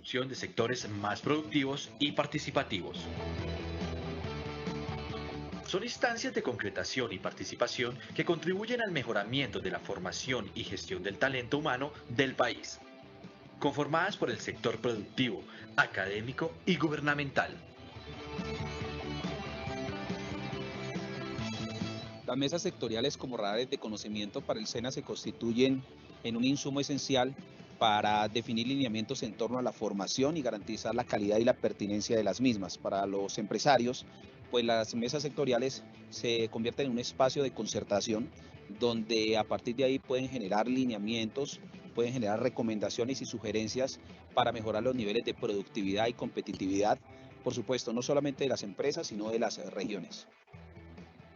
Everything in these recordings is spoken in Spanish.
construcción de sectores más productivos y participativos. Son instancias de concretación y participación que contribuyen al mejoramiento de la formación y gestión del talento humano del país, conformadas por el sector productivo, académico y gubernamental. Las mesas sectoriales como radares de conocimiento para el SENA se constituyen en un insumo esencial para definir lineamientos en torno a la formación y garantizar la calidad y la pertinencia de las mismas. Para los empresarios, pues las mesas sectoriales se convierten en un espacio de concertación donde a partir de ahí pueden generar lineamientos, pueden generar recomendaciones y sugerencias para mejorar los niveles de productividad y competitividad, por supuesto, no solamente de las empresas, sino de las regiones.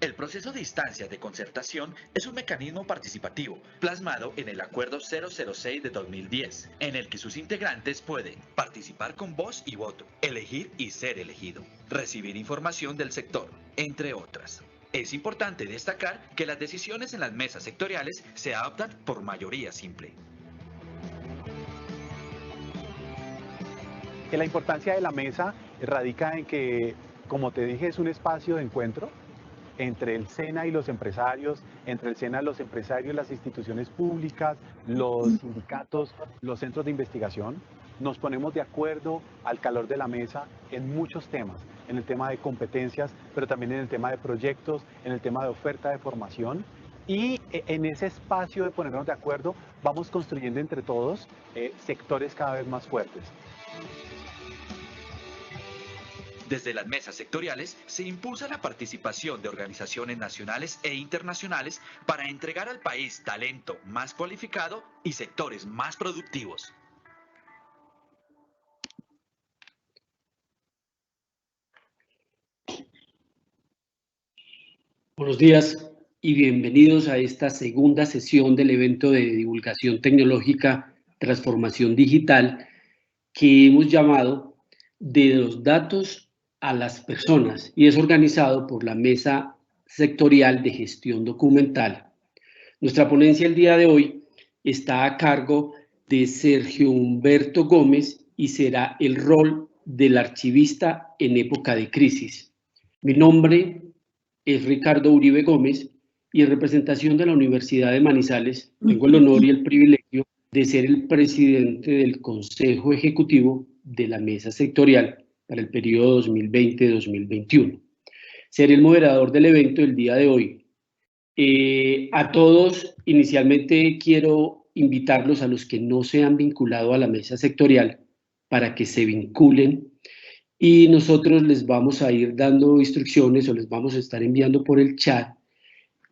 El proceso de instancias de concertación es un mecanismo participativo plasmado en el Acuerdo 006 de 2010, en el que sus integrantes pueden participar con voz y voto, elegir y ser elegido, recibir información del sector, entre otras. Es importante destacar que las decisiones en las mesas sectoriales se adoptan por mayoría simple. Que la importancia de la mesa radica en que, como te dije, es un espacio de encuentro entre el SENA y los empresarios, entre el SENA, los empresarios, las instituciones públicas, los sindicatos, los centros de investigación. Nos ponemos de acuerdo al calor de la mesa en muchos temas, en el tema de competencias, pero también en el tema de proyectos, en el tema de oferta de formación. Y en ese espacio de ponernos de acuerdo vamos construyendo entre todos sectores cada vez más fuertes. Desde las mesas sectoriales se impulsa la participación de organizaciones nacionales e internacionales para entregar al país talento más cualificado y sectores más productivos. Buenos días y bienvenidos a esta segunda sesión del evento de divulgación tecnológica Transformación Digital que hemos llamado De los datos a las personas y es organizado por la Mesa Sectorial de Gestión Documental. Nuestra ponencia el día de hoy está a cargo de Sergio Humberto Gómez y será el rol del archivista en época de crisis. Mi nombre es Ricardo Uribe Gómez y en representación de la Universidad de Manizales tengo el honor y el privilegio de ser el presidente del Consejo Ejecutivo de la Mesa Sectorial para el periodo 2020-2021. Seré el moderador del evento el día de hoy. A todos, inicialmente quiero invitarlos a los que no se han vinculado a la Mesa Sectorial para que se vinculen y nosotros les vamos a ir dando instrucciones o les vamos a estar enviando por el chat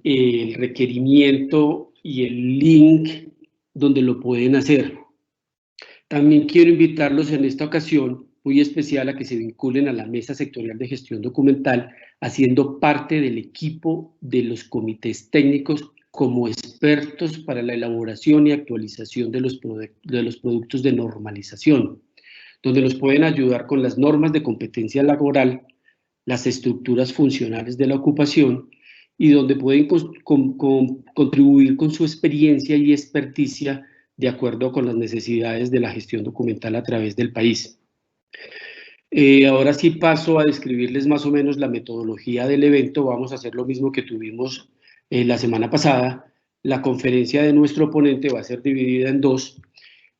el requerimiento y el link donde lo pueden hacer. También quiero invitarlos en esta ocasión muy especial a que se vinculen a la Mesa Sectorial de Gestión Documental, haciendo parte del equipo de los comités técnicos como expertos para la elaboración y actualización de los productos de normalización, donde nos pueden ayudar con las normas de competencia laboral, las estructuras funcionales de la ocupación y donde pueden contribuir con su experiencia y experticia de acuerdo con las necesidades de la gestión documental a través del país. Ahora sí paso a describirles más o menos la metodología del evento. Vamos a hacer lo mismo que tuvimos la semana pasada. La conferencia de nuestro ponente va a ser dividida en dos.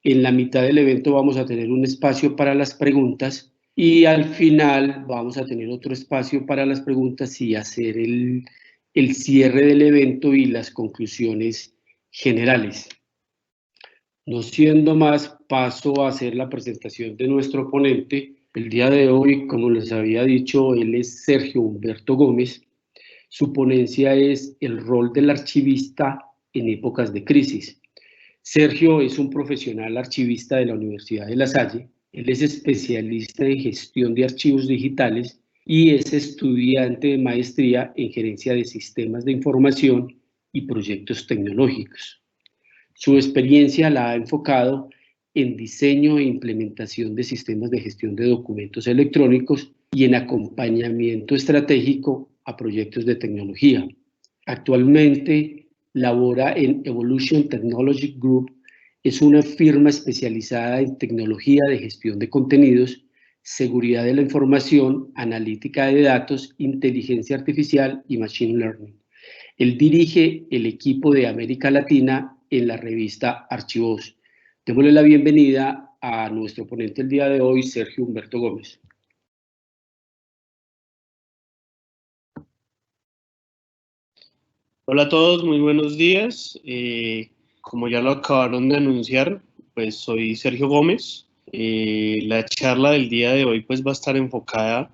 En la mitad del evento vamos a tener un espacio para las preguntas y al final vamos a tener otro espacio para las preguntas y hacer el cierre del evento y las conclusiones generales. No siendo más, paso a hacer la presentación de nuestro ponente. El día de hoy, como les había dicho, él es Sergio Humberto Gómez. Su ponencia es el rol del archivista en épocas de crisis. Sergio es un profesional archivista de la Universidad de La Salle. Él es especialista en gestión de archivos digitales y es estudiante de maestría en gerencia de sistemas de información y proyectos tecnológicos. Su experiencia la ha enfocado en diseño e implementación de sistemas de gestión de documentos electrónicos y en acompañamiento estratégico a proyectos de tecnología. Actualmente labora en Evolution Technology Group es una firma especializada en tecnología de gestión de contenidos, seguridad de la información, analítica de datos, inteligencia artificial y machine learning. Él dirige el equipo de América Latina en la revista Archivos. Démosle la bienvenida a nuestro ponente el día de hoy, Sergio Humberto Gómez. Hola a todos, muy buenos días. Como ya lo acabaron de anunciar, pues soy Sergio Gómez. La charla del día de hoy pues va a estar enfocada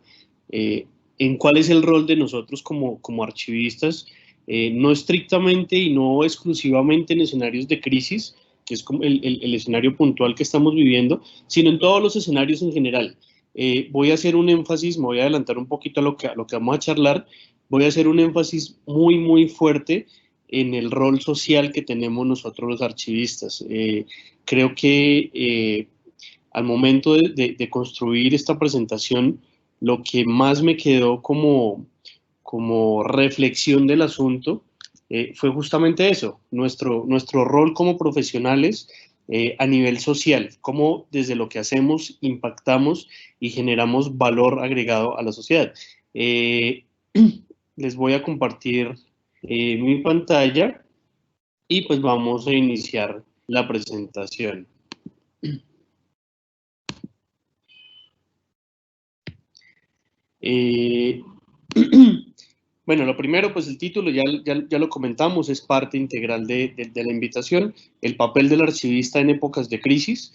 en cuál es el rol de nosotros como archivistas, no estrictamente y no exclusivamente en escenarios de crisis, que es como el escenario puntual que estamos viviendo, sino en todos los escenarios en general. Voy a hacer un énfasis, me voy a adelantar un poquito a lo que vamos a charlar. Voy a hacer un énfasis muy fuerte en el rol social que tenemos nosotros los archivistas. Creo que al momento de construir esta presentación, lo que más me quedó como reflexión del asunto fue justamente eso, nuestro rol como profesionales a nivel social, cómo desde lo que hacemos impactamos y generamos valor agregado a la sociedad. Les voy a compartir mi pantalla y pues vamos a iniciar la presentación. Bueno, lo primero, pues el título ya lo comentamos, es parte integral de la invitación, el papel del archivista en épocas de crisis.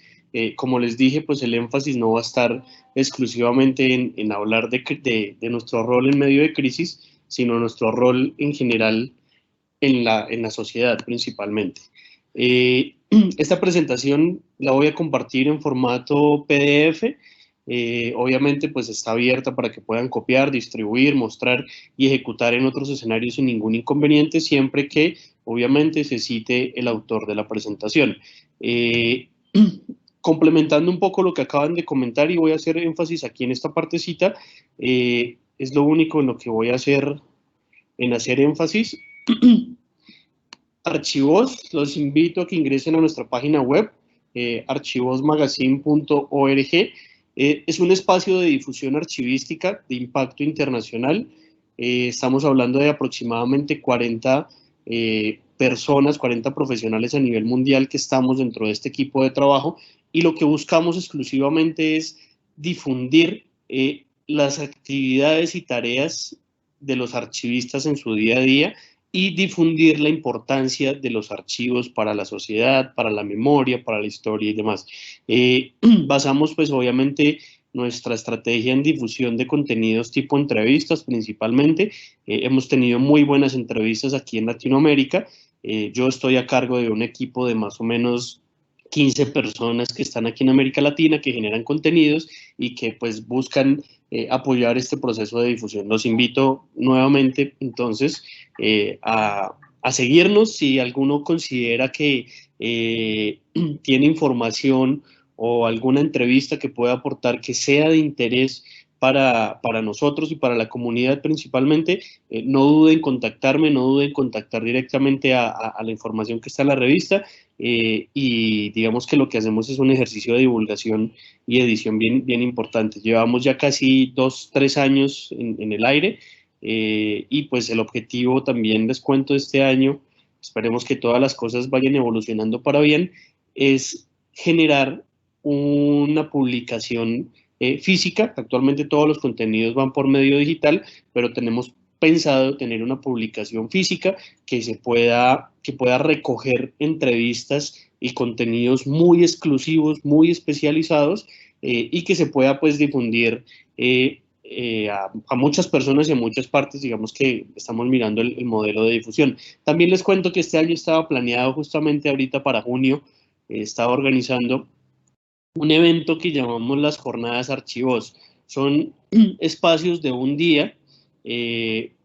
Como les dije, pues el énfasis no va a estar exclusivamente en hablar de nuestro rol en medio de crisis, sino nuestro rol en general en la sociedad principalmente. Esta presentación la voy a compartir en formato PDF. Obviamente pues está abierta para que puedan copiar, distribuir, mostrar y ejecutar en otros escenarios sin ningún inconveniente, siempre que obviamente se cite el autor de la presentación. Complementando un poco lo que acaban de comentar, y voy a hacer énfasis aquí en esta partecita, es lo único en lo que voy a hacer énfasis. Archivos, los invito a que ingresen a nuestra página web, archivosmagazine.org. Es un espacio de difusión archivística de impacto internacional. Estamos hablando de aproximadamente 40 personas, 40 profesionales a nivel mundial que estamos dentro de este equipo de trabajo, y lo que buscamos exclusivamente es difundir las actividades y tareas de los archivistas en su día a día y difundir la importancia de los archivos para la sociedad, para la memoria, para la historia y demás. Basamos pues obviamente nuestra estrategia en difusión de contenidos tipo entrevistas principalmente. Hemos tenido muy buenas entrevistas aquí en Latinoamérica. Yo estoy a cargo de un equipo de más o menos 15 personas que están aquí en América Latina, que generan contenidos y que pues buscan apoyar este proceso de difusión. Los invito nuevamente entonces a seguirnos. Si alguno considera que tiene información o alguna entrevista que pueda aportar que sea de interés para nosotros y para la comunidad principalmente, no duden en contactarme, no duden en contactar directamente a la información que está en la revista, y digamos que lo que hacemos es un ejercicio de divulgación y edición bien importante. Llevamos ya casi 2-3 años en el aire, y pues el objetivo también, les cuento, de este año, esperemos que todas las cosas vayan evolucionando para bien, es generar una publicación física. Actualmente todos los contenidos van por medio digital, pero tenemos pensado tener una publicación física que pueda recoger entrevistas y contenidos muy exclusivos, muy especializados, y que se pueda pues difundir a muchas personas y a muchas partes. Digamos que estamos mirando el modelo de difusión. También les cuento que este año estaba planeado justamente ahorita para junio, estaba organizando un evento que llamamos las Jornadas Archivos. Son espacios de un día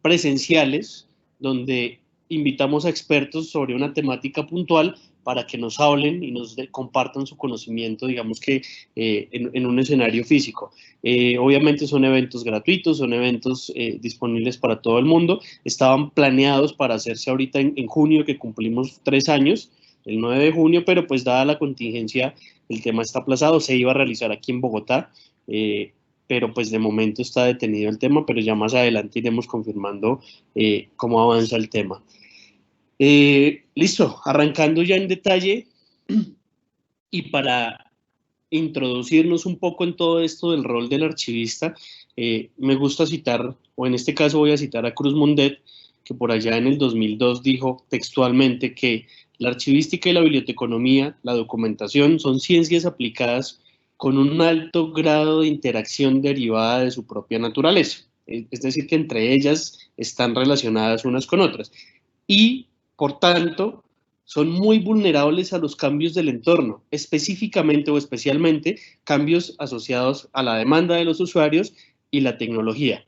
presenciales donde invitamos a expertos sobre una temática puntual para que nos hablen y nos compartan su conocimiento, digamos que en un escenario físico. Obviamente son eventos gratuitos, son eventos disponibles para todo el mundo. Estaban planeados para hacerse ahorita en junio, que cumplimos 3 años. el 9 de junio, pero pues dada la contingencia, el tema está aplazado, se iba a realizar aquí en Bogotá, pero pues de momento está detenido el tema, pero ya más adelante iremos confirmando cómo avanza el tema. Listo, arrancando ya en detalle y para introducirnos un poco en todo esto del rol del archivista, me gusta citar, o en este caso voy a citar a Cruz Mundet, que por allá en el 2002 dijo textualmente que la archivística y la biblioteconomía, la documentación, son ciencias aplicadas con un alto grado de interacción derivada de su propia naturaleza. Es decir, que entre ellas están relacionadas unas con otras. Y, por tanto, son muy vulnerables a los cambios del entorno, específicamente o especialmente cambios asociados a la demanda de los usuarios y la tecnología.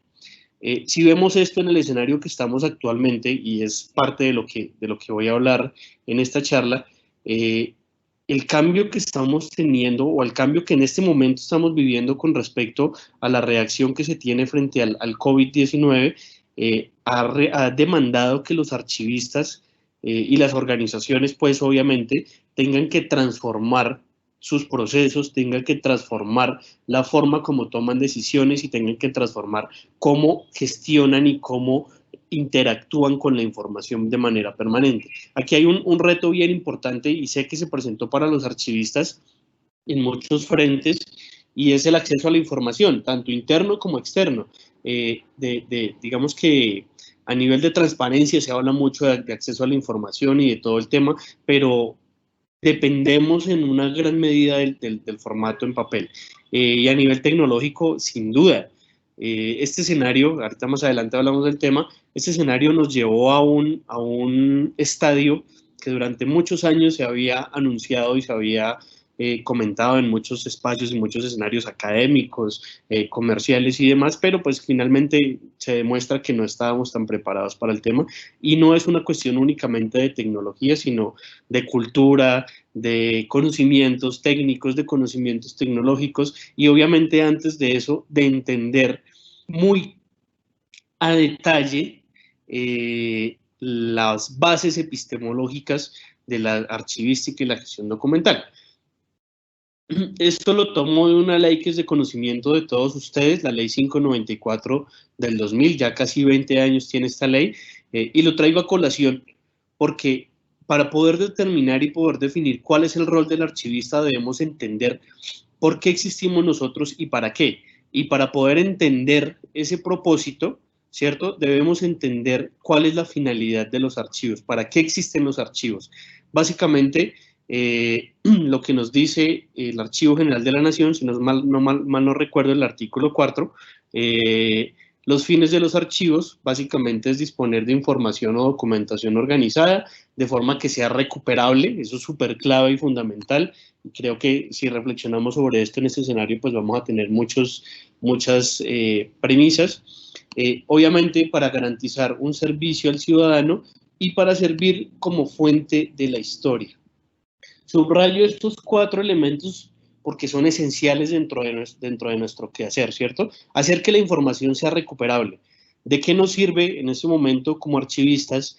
Si vemos esto en el escenario que estamos actualmente, y es parte de lo que voy a hablar en esta charla, el cambio que estamos teniendo o el cambio que en este momento estamos viviendo con respecto a la reacción que se tiene frente al COVID-19 ha demandado que los archivistas y las organizaciones, pues obviamente, tengan que transformar sus procesos, tengan que transformar la forma como toman decisiones y tengan que transformar cómo gestionan y cómo interactúan con la información de manera permanente. Aquí hay un reto bien importante y sé que se presentó para los archivistas en muchos frentes y es el acceso a la información, tanto interno como externo. Digamos que a nivel de transparencia se habla mucho de acceso a la información y de todo el tema, pero dependemos en una gran medida del formato en papel. Y a nivel tecnológico, sin duda, este escenario, ahorita más adelante hablamos del tema, este escenario nos llevó a un estadio que durante muchos años se había anunciado y se había comentado en muchos espacios y muchos escenarios académicos, comerciales y demás, pero pues finalmente se demuestra que no estábamos tan preparados para el tema y no es una cuestión únicamente de tecnología, sino de cultura, de conocimientos técnicos, de conocimientos tecnológicos y obviamente antes de eso de entender muy a detalle las bases epistemológicas de la archivística y la gestión documental. Esto lo tomo de una ley que es de conocimiento de todos ustedes, la ley 594 del 2000, ya casi 20 años tiene esta ley, y lo traigo a colación porque para poder determinar y poder definir cuál es el rol del archivista debemos entender por qué existimos nosotros y para qué. Y para poder entender ese propósito, ¿cierto? Debemos entender cuál es la finalidad de los archivos, para qué existen los archivos. Básicamente, lo que nos dice el Archivo General de la Nación, si mal no recuerdo el artículo 4, los fines de los archivos básicamente es disponer de información o documentación organizada de forma que sea recuperable, eso es súper clave y fundamental. Creo que si reflexionamos sobre esto en este escenario, pues vamos a tener muchas premisas. Obviamente para garantizar un servicio al ciudadano y para servir como fuente de la historia. Subrayo estos 4 elementos porque son esenciales dentro de nuestro quehacer, ¿cierto? Hacer que la información sea recuperable. ¿De qué nos sirve en este momento como archivistas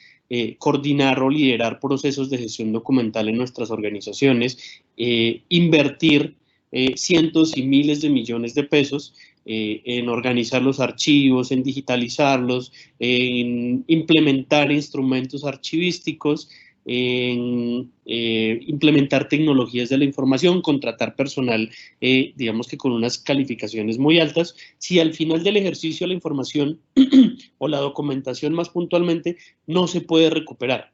coordinar o liderar procesos de gestión documental en nuestras organizaciones, invertir cientos y miles de millones de pesos en organizar los archivos, en digitalizarlos, en implementar instrumentos archivísticos, en implementar tecnologías de la información, contratar personal, digamos que con unas calificaciones muy altas, si al final del ejercicio la información o la documentación más puntualmente no se puede recuperar.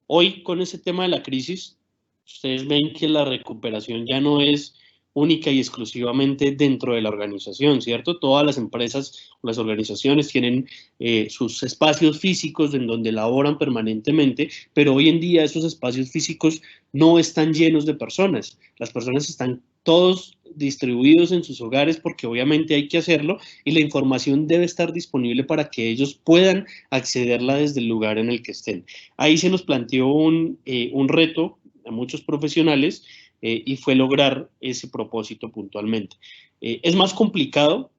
Hoy con ese tema de la crisis, ustedes ven que la recuperación ya no es única y exclusivamente dentro de la organización, ¿cierto? Todas las empresas o las organizaciones tienen sus espacios físicos en donde laboran permanentemente, pero hoy en día esos espacios físicos no están llenos de personas. Las personas están todos distribuidos en sus hogares porque obviamente hay que hacerlo y la información debe estar disponible para que ellos puedan accederla desde el lugar en el que estén. Ahí se nos planteó un reto a muchos profesionales y fue lograr ese propósito puntualmente. Es más complicado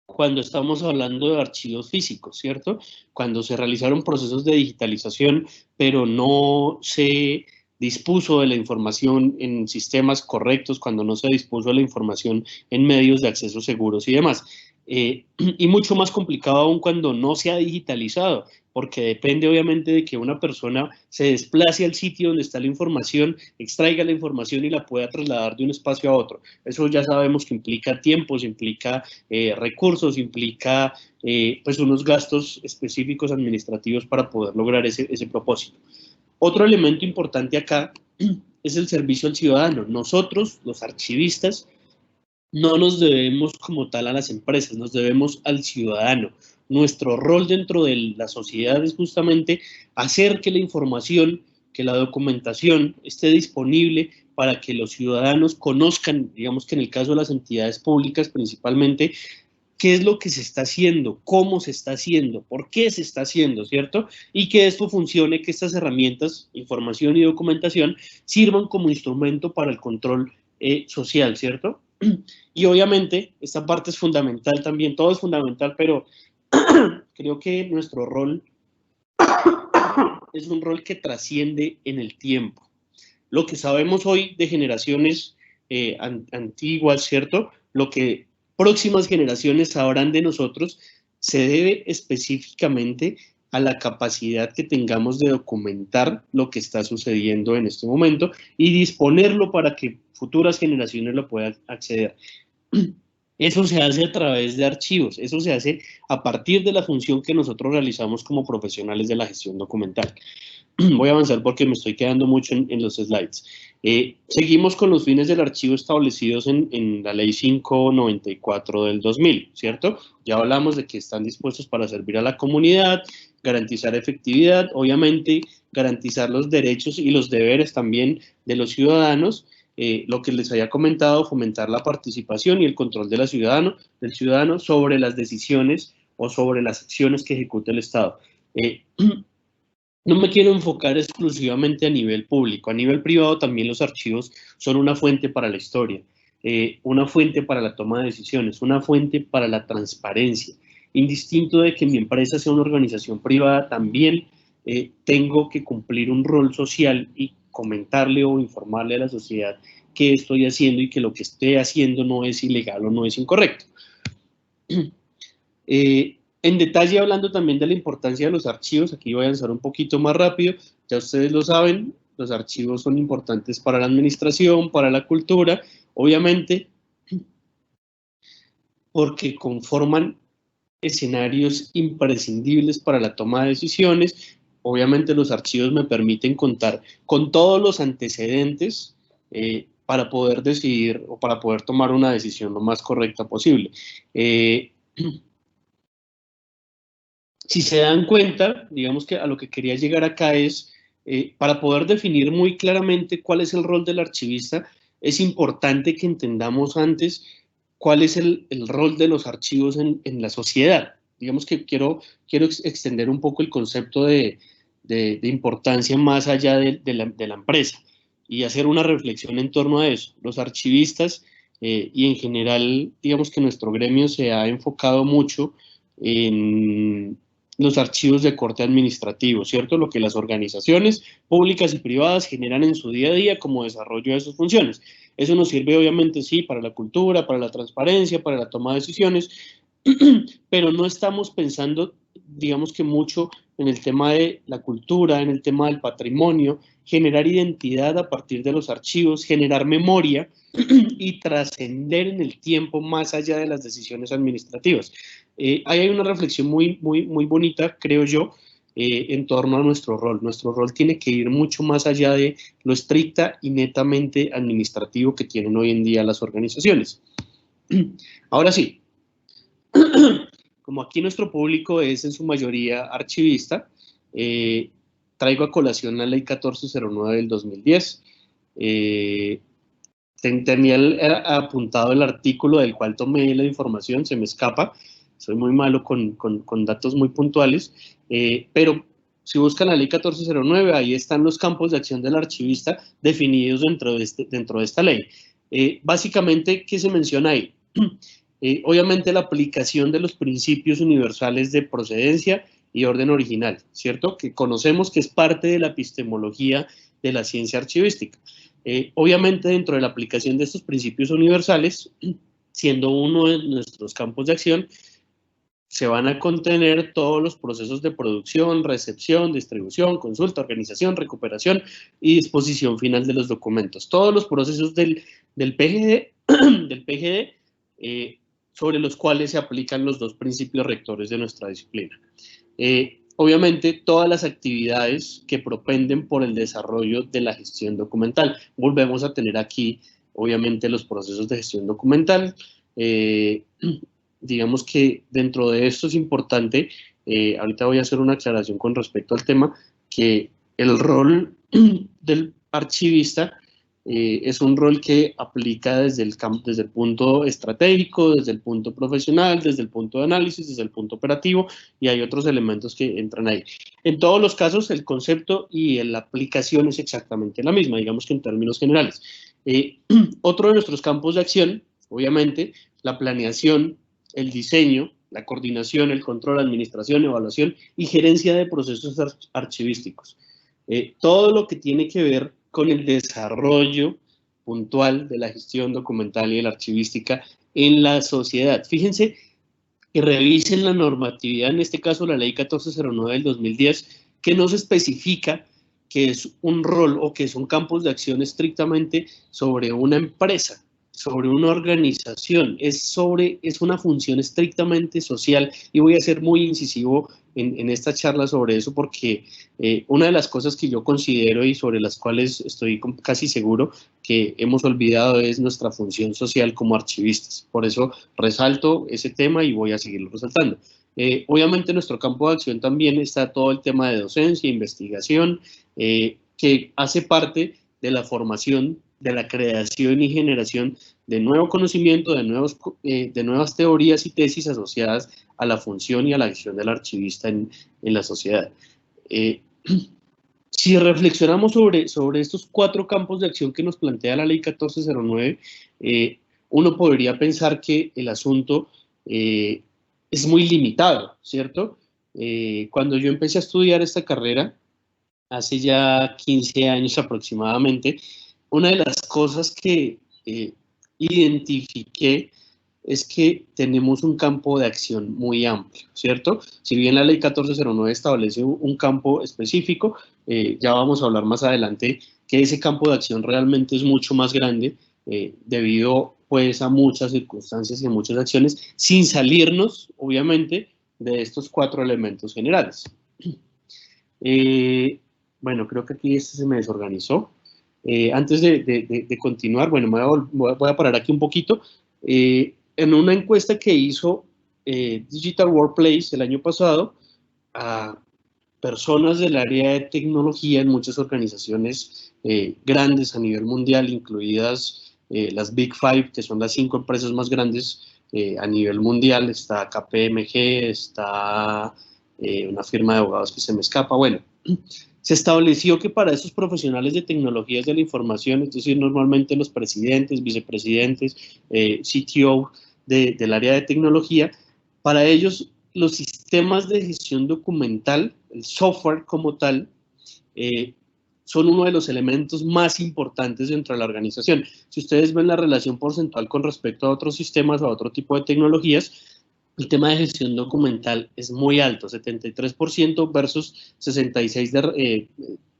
cuando estamos hablando de archivos físicos, ¿cierto? Cuando se realizaron procesos de digitalización, pero no se dispuso de la información en sistemas correctos, cuando no se dispuso de la información en medios de acceso seguros y demás. Y mucho más complicado aún cuando no se ha digitalizado, porque depende obviamente de que una persona se desplace al sitio donde está la información, extraiga la información y la pueda trasladar de un espacio a otro. Eso ya sabemos que implica tiempos, implica recursos, implica pues unos gastos específicos administrativos para poder lograr ese propósito. Otro elemento importante acá es el servicio al ciudadano. Nosotros, los archivistas, no nos debemos como tal a las empresas, nos debemos al ciudadano. Nuestro rol dentro de la sociedad es justamente hacer que la información, que la documentación esté disponible para que los ciudadanos conozcan, digamos que en el caso de las entidades públicas principalmente, qué es lo que se está haciendo, cómo se está haciendo, por qué se está haciendo, ¿cierto? Y que esto funcione, que estas herramientas, información y documentación, sirvan como instrumento para el control social, ¿cierto? Y obviamente esta parte es fundamental también, todo es fundamental, pero creo que nuestro rol es un rol que trasciende en el tiempo. Lo que sabemos hoy de generaciones antiguas, ¿cierto? Lo que próximas generaciones sabrán de nosotros se debe específicamente a la capacidad que tengamos de documentar lo que está sucediendo en este momento y disponerlo para que futuras generaciones lo puedan acceder. Eso se hace a través de archivos, eso se hace a partir de la función que nosotros realizamos como profesionales de la gestión documental. Voy a avanzar porque me estoy quedando mucho en los slides. Seguimos con los fines del archivo establecidos en la Ley 594 del 2000, ¿cierto? Ya hablamos de que están dispuestos para servir a la comunidad, garantizar efectividad, obviamente garantizar los derechos y los deberes también de los ciudadanos, lo que les había comentado, fomentar la participación y el control del ciudadano sobre las decisiones o sobre las acciones que ejecuta el Estado. No me quiero enfocar exclusivamente a nivel público, a nivel privado también los archivos son una fuente para la historia, una fuente para la toma de decisiones, una fuente para la transparencia. Indistinto de que mi empresa sea una organización privada, también tengo que cumplir un rol social y comentarle o informarle a la sociedad qué estoy haciendo y que lo que esté haciendo no es ilegal o no es incorrecto. En detalle, hablando también de la importancia de los archivos, aquí voy a avanzar un poquito más rápido, ya ustedes lo saben, los archivos son importantes para la administración, para la cultura, obviamente, porque conforman escenarios imprescindibles para la toma de decisiones. Obviamente los archivos me permiten contar con todos los antecedentes para poder decidir o para poder tomar una decisión lo más correcta posible. Si se dan cuenta, digamos que a lo que quería llegar acá es, para poder definir muy claramente cuál es el rol del archivista, es importante que entendamos antes cuál es el rol de los archivos en la sociedad. Digamos que quiero extender un poco el concepto de importancia más allá de la empresa y hacer una reflexión en torno a eso. Los archivistas y en general, digamos que nuestro gremio se ha enfocado mucho en los archivos de corte administrativo, ¿cierto? Lo que las organizaciones públicas y privadas generan en su día a día como desarrollo de sus funciones. Eso nos sirve obviamente, sí, para la cultura, para la transparencia, para la toma de decisiones, pero no estamos pensando, digamos que mucho en el tema de la cultura, en el tema del patrimonio, generar identidad a partir de los archivos, generar memoria y trascender en el tiempo más allá de las decisiones administrativas. Ahí hay una reflexión muy bonita, creo yo, en torno a nuestro rol. Nuestro rol tiene que ir mucho más allá de lo estricta y netamente administrativo que tienen hoy en día las organizaciones. Ahora sí, como aquí nuestro público es en su mayoría archivista, traigo a colación la Ley 1409 del 2010. Tenía apuntado el artículo del cual tomé la información, se me escapa, soy muy malo con datos muy puntuales, pero si buscan la Ley 1409, ahí están los campos de acción del archivista definidos dentro de esta ley. Básicamente, ¿qué se menciona ahí? obviamente la aplicación de los principios universales de procedencia y orden original, ¿cierto? Que conocemos que es parte de la epistemología de la ciencia archivística. Obviamente dentro de la aplicación de estos principios universales, siendo uno de nuestros campos de acción, se van a contener todos los procesos de producción, recepción, distribución, consulta, organización, recuperación y disposición final de los documentos. Todos los procesos del PGD, sobre los cuales se aplican los dos principios rectores de nuestra disciplina. Obviamente, todas las actividades que propenden por el desarrollo de la gestión documental. Volvemos a tener aquí, obviamente, los procesos de gestión documental. Digamos que dentro de esto es importante, ahorita voy a hacer una aclaración con respecto al tema, que el rol del archivista es un rol que aplica desde el punto estratégico, desde el punto profesional, desde el punto de análisis, desde el punto operativo, y hay otros elementos que entran ahí. En todos los casos, el concepto y la aplicación es exactamente la misma, digamos que en términos generales. Otro de nuestros campos de acción, obviamente, la planeación, el diseño, la coordinación, el control, administración, evaluación y gerencia de procesos archivísticos. Todo lo que tiene que ver con el desarrollo puntual de la gestión documental y de la archivística en la sociedad. Fíjense que revisen la normatividad, en este caso la ley 1409 del 2010, que no se especifica que es un rol o que son campos de acción estrictamente sobre una empresa, sobre una organización, es una función estrictamente social, y voy a ser muy incisivo en esta charla sobre eso, porque una de las cosas que yo considero y sobre las cuales estoy casi seguro que hemos olvidado es nuestra función social como archivistas. Por eso resalto ese tema y voy a seguirlo resaltando. Obviamente en nuestro campo de acción también está todo el tema de docencia, investigación, que hace parte de la formación, de la creación y generación de nuevo conocimiento, de nuevas teorías y tesis asociadas a la función y a la acción del archivista en la sociedad. Si reflexionamos sobre estos 4 campos de acción que nos plantea la ley 1409, uno podría pensar que el asunto es muy limitado, ¿cierto? Cuando yo empecé a estudiar esta carrera, hace ya 15 años aproximadamente, una de las cosas que identifiqué es que tenemos un campo de acción muy amplio, ¿cierto? Si bien la ley 1409 establece un campo específico, ya vamos a hablar más adelante que ese campo de acción realmente es mucho más grande debido pues a muchas circunstancias y a muchas acciones, sin salirnos, obviamente, de estos 4 elementos generales. Bueno, creo que aquí se me desorganizó. Antes de continuar, bueno, voy a parar aquí un poquito. En una encuesta que hizo Digital Workplace el año pasado a personas del área de tecnología en muchas organizaciones grandes a nivel mundial, incluidas las Big Five, que son las 5 empresas más grandes a nivel mundial. Está KPMG, está una firma de abogados que se me escapa. Bueno, se estableció que para esos profesionales de tecnologías de la información, es decir, normalmente los presidentes, vicepresidentes, CTO del área de tecnología, para ellos los sistemas de gestión documental, el software como tal, son uno de los elementos más importantes dentro de la organización. Si ustedes ven la relación porcentual con respecto a otros sistemas o a otro tipo de tecnologías, el tema de gestión documental es muy alto, 73% versus 66%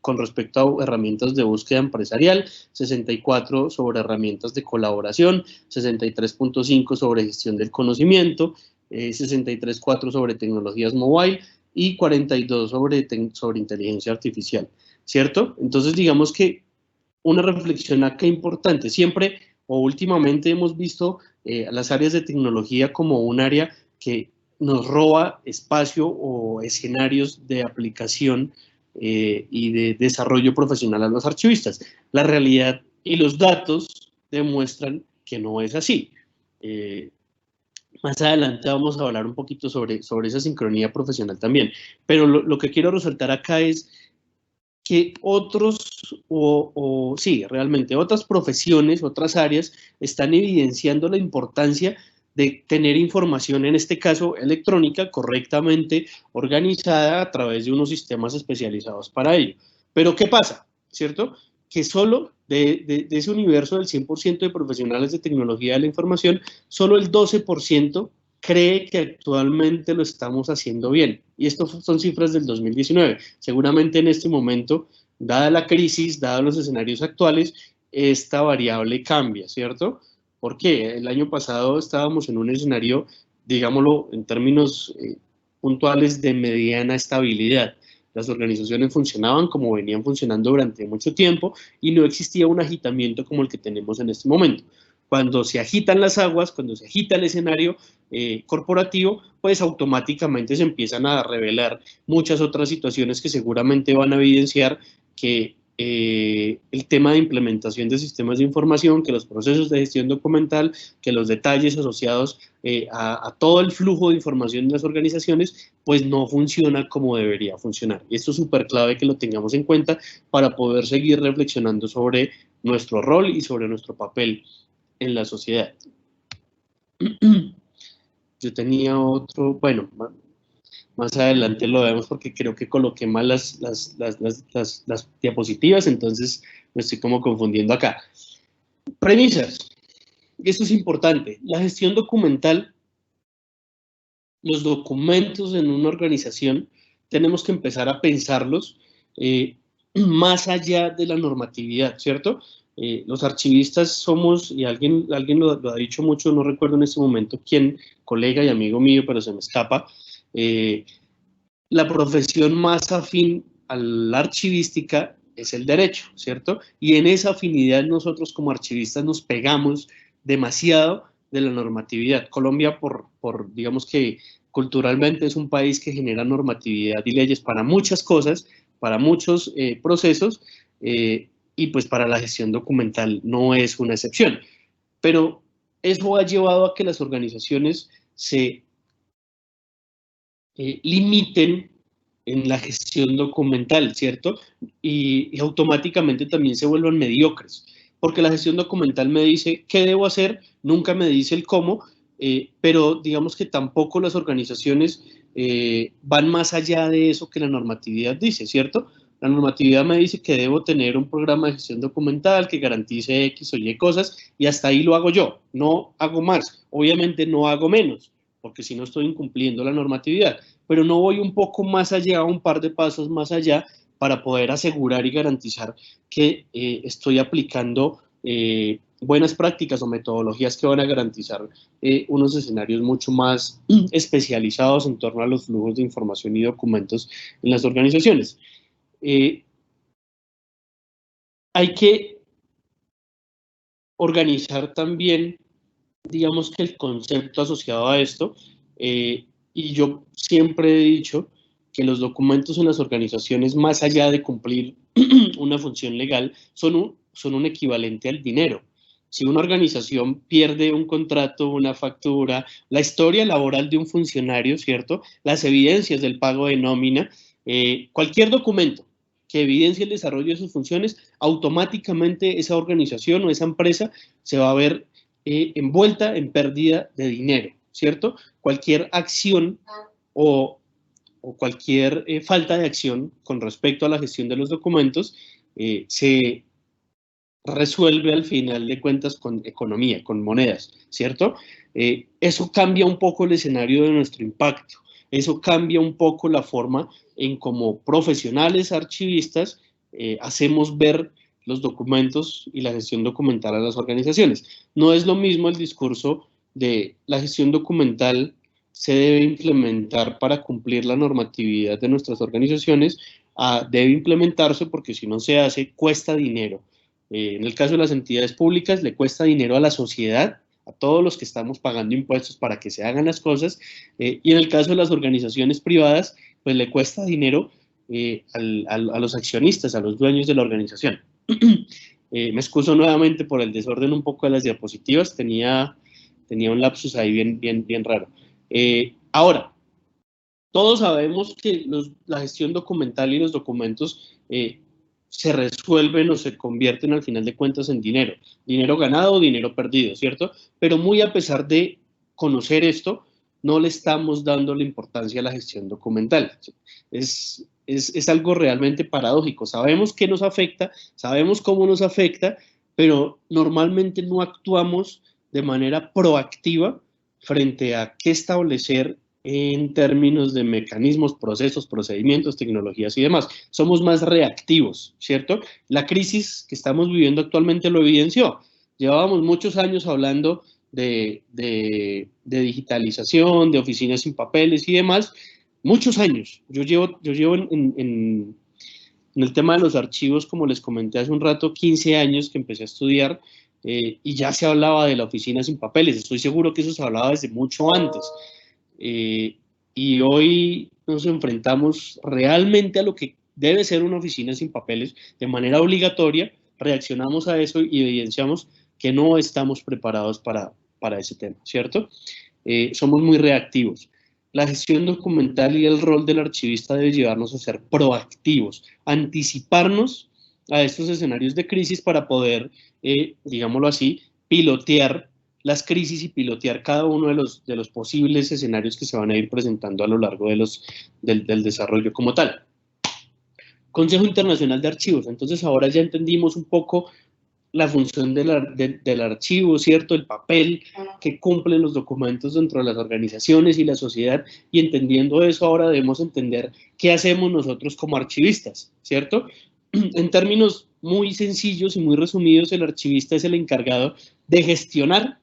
con respecto a herramientas de búsqueda empresarial, 64% sobre herramientas de colaboración, 63.5% sobre gestión del conocimiento, 63.4% sobre tecnologías mobile y 42% sobre inteligencia artificial, ¿cierto? Entonces, digamos que una reflexión acá importante. Siempre o últimamente hemos visto las áreas de tecnología como un área que nos roba espacio o escenarios de aplicación y de desarrollo profesional a los archivistas. La realidad y los datos demuestran que no es así. Más adelante vamos a hablar un poquito sobre esa sincronía profesional también, pero lo que quiero resaltar acá es que realmente otras profesiones, otras áreas están evidenciando la importancia de tener información, en este caso electrónica, correctamente organizada a través de unos sistemas especializados para ello. Pero ¿qué pasa? ¿Cierto? Que solo de ese universo del 100% de profesionales de tecnología de la información, solo el 12% cree que actualmente lo estamos haciendo bien. Y esto son cifras del 2019. Seguramente en este momento, dada la crisis, dados los escenarios actuales, esta variable cambia, ¿cierto? ¿Por qué? El año pasado estábamos en un escenario, digámoslo, en términos puntuales de mediana estabilidad. Las organizaciones funcionaban como venían funcionando durante mucho tiempo y no existía un agitamiento como el que tenemos en este momento. Cuando se agitan las aguas, cuando se agita el escenario corporativo, pues automáticamente se empiezan a revelar muchas otras situaciones que seguramente van a evidenciar que el tema de implementación de sistemas de información, que los procesos de gestión documental, que los detalles asociados a todo el flujo de información de las organizaciones, pues no funciona como debería funcionar. Y esto es súper clave que lo tengamos en cuenta para poder seguir reflexionando sobre nuestro rol y sobre nuestro papel en la sociedad. Yo tenía otro, bueno, más adelante lo vemos porque creo que coloqué mal las diapositivas, entonces me estoy como confundiendo acá. Premisas. Esto es importante. La gestión documental, los documentos en una organización, tenemos que empezar a pensarlos más allá de la normatividad, ¿cierto? Los archivistas somos, y alguien lo ha dicho mucho, no recuerdo en este momento quién, colega y amigo mío, pero se me escapa, la profesión más afín a la archivística es el derecho, ¿cierto? Y en esa afinidad nosotros como archivistas nos pegamos demasiado de la normatividad. Colombia, digamos que culturalmente es un país que genera normatividad y leyes para muchas cosas, para muchos procesos, y pues para la gestión documental no es una excepción. Pero eso ha llevado a que las organizaciones se limiten en la gestión documental, ¿cierto? Y automáticamente también se vuelvan mediocres, porque la gestión documental me dice qué debo hacer, nunca me dice el cómo, pero digamos que tampoco las organizaciones van más allá de eso que la normatividad dice, ¿cierto? La normatividad me dice que debo tener un programa de gestión documental que garantice X o Y cosas y hasta ahí lo hago yo, no hago más, obviamente no hago menos, porque si no estoy incumpliendo la normatividad, pero no voy un poco más allá, un par de pasos más allá, para poder asegurar y garantizar que estoy aplicando buenas prácticas o metodologías que van a garantizar unos escenarios mucho más especializados en torno a los flujos de información y documentos en las organizaciones. Hay que organizar también, digamos que el concepto asociado a esto, y yo siempre he dicho que los documentos en las organizaciones, más allá de cumplir una función legal, son un equivalente al dinero. Si una organización pierde un contrato, una factura, la historia laboral de un funcionario, ¿cierto? Las evidencias del pago de nómina, cualquier documento que evidencie el desarrollo de sus funciones, automáticamente esa organización o esa empresa se va a ver envuelta en pérdida de dinero, ¿cierto? Cualquier acción o cualquier falta de acción con respecto a la gestión de los documentos se resuelve al final de cuentas con economía, con monedas, ¿cierto? Eso cambia un poco el escenario de nuestro impacto, eso cambia un poco la forma en como profesionales archivistas hacemos ver los documentos y la gestión documental a las organizaciones. No es lo mismo el discurso de la gestión documental se debe implementar para cumplir la normatividad de nuestras organizaciones, debe implementarse porque si no se hace, cuesta dinero. En el caso de las entidades públicas, le cuesta dinero a la sociedad, a todos los que estamos pagando impuestos para que se hagan las cosas, y en el caso de las organizaciones privadas, pues le cuesta dinero a los accionistas, a los dueños de la organización. Me excuso nuevamente por el desorden un poco de las diapositivas, tenía un lapsus ahí bien raro. Ahora, todos sabemos que la gestión documental y los documentos se resuelven o se convierten al final de cuentas en dinero ganado o dinero perdido, ¿cierto? Pero muy a pesar de conocer esto, no le estamos dando la importancia a la gestión documental. Es algo realmente paradójico. Sabemos qué nos afecta, sabemos cómo nos afecta, pero normalmente no actuamos de manera proactiva frente a qué establecer en términos de mecanismos, procesos, procedimientos, tecnologías y demás. Somos más reactivos, ¿cierto? La crisis que estamos viviendo actualmente lo evidenció. Llevábamos muchos años hablando de digitalización, de oficinas sin papeles y demás, muchos años. Yo llevo en el tema de los archivos, como les comenté hace un rato, 15 años que empecé a estudiar y ya se hablaba de la oficina sin papeles. Estoy seguro que eso se hablaba desde mucho antes. Y hoy nos enfrentamos realmente a lo que debe ser una oficina sin papeles de manera obligatoria, reaccionamos a eso y evidenciamos que no estamos preparados para ese tema, ¿cierto? Somos muy reactivos. La gestión documental y el rol del archivista debe llevarnos a ser proactivos, anticiparnos a estos escenarios de crisis para poder, digámoslo así, pilotear las crisis y pilotear cada uno de los posibles escenarios que se van a ir presentando a lo largo del desarrollo como tal. Consejo Internacional de Archivos. Entonces ahora ya entendimos un poco la función del archivo, ¿cierto? El papel que cumplen los documentos dentro de las organizaciones y la sociedad, y entendiendo eso ahora debemos entender qué hacemos nosotros como archivistas, ¿cierto? En términos muy sencillos y muy resumidos, el archivista es el encargado de gestionar,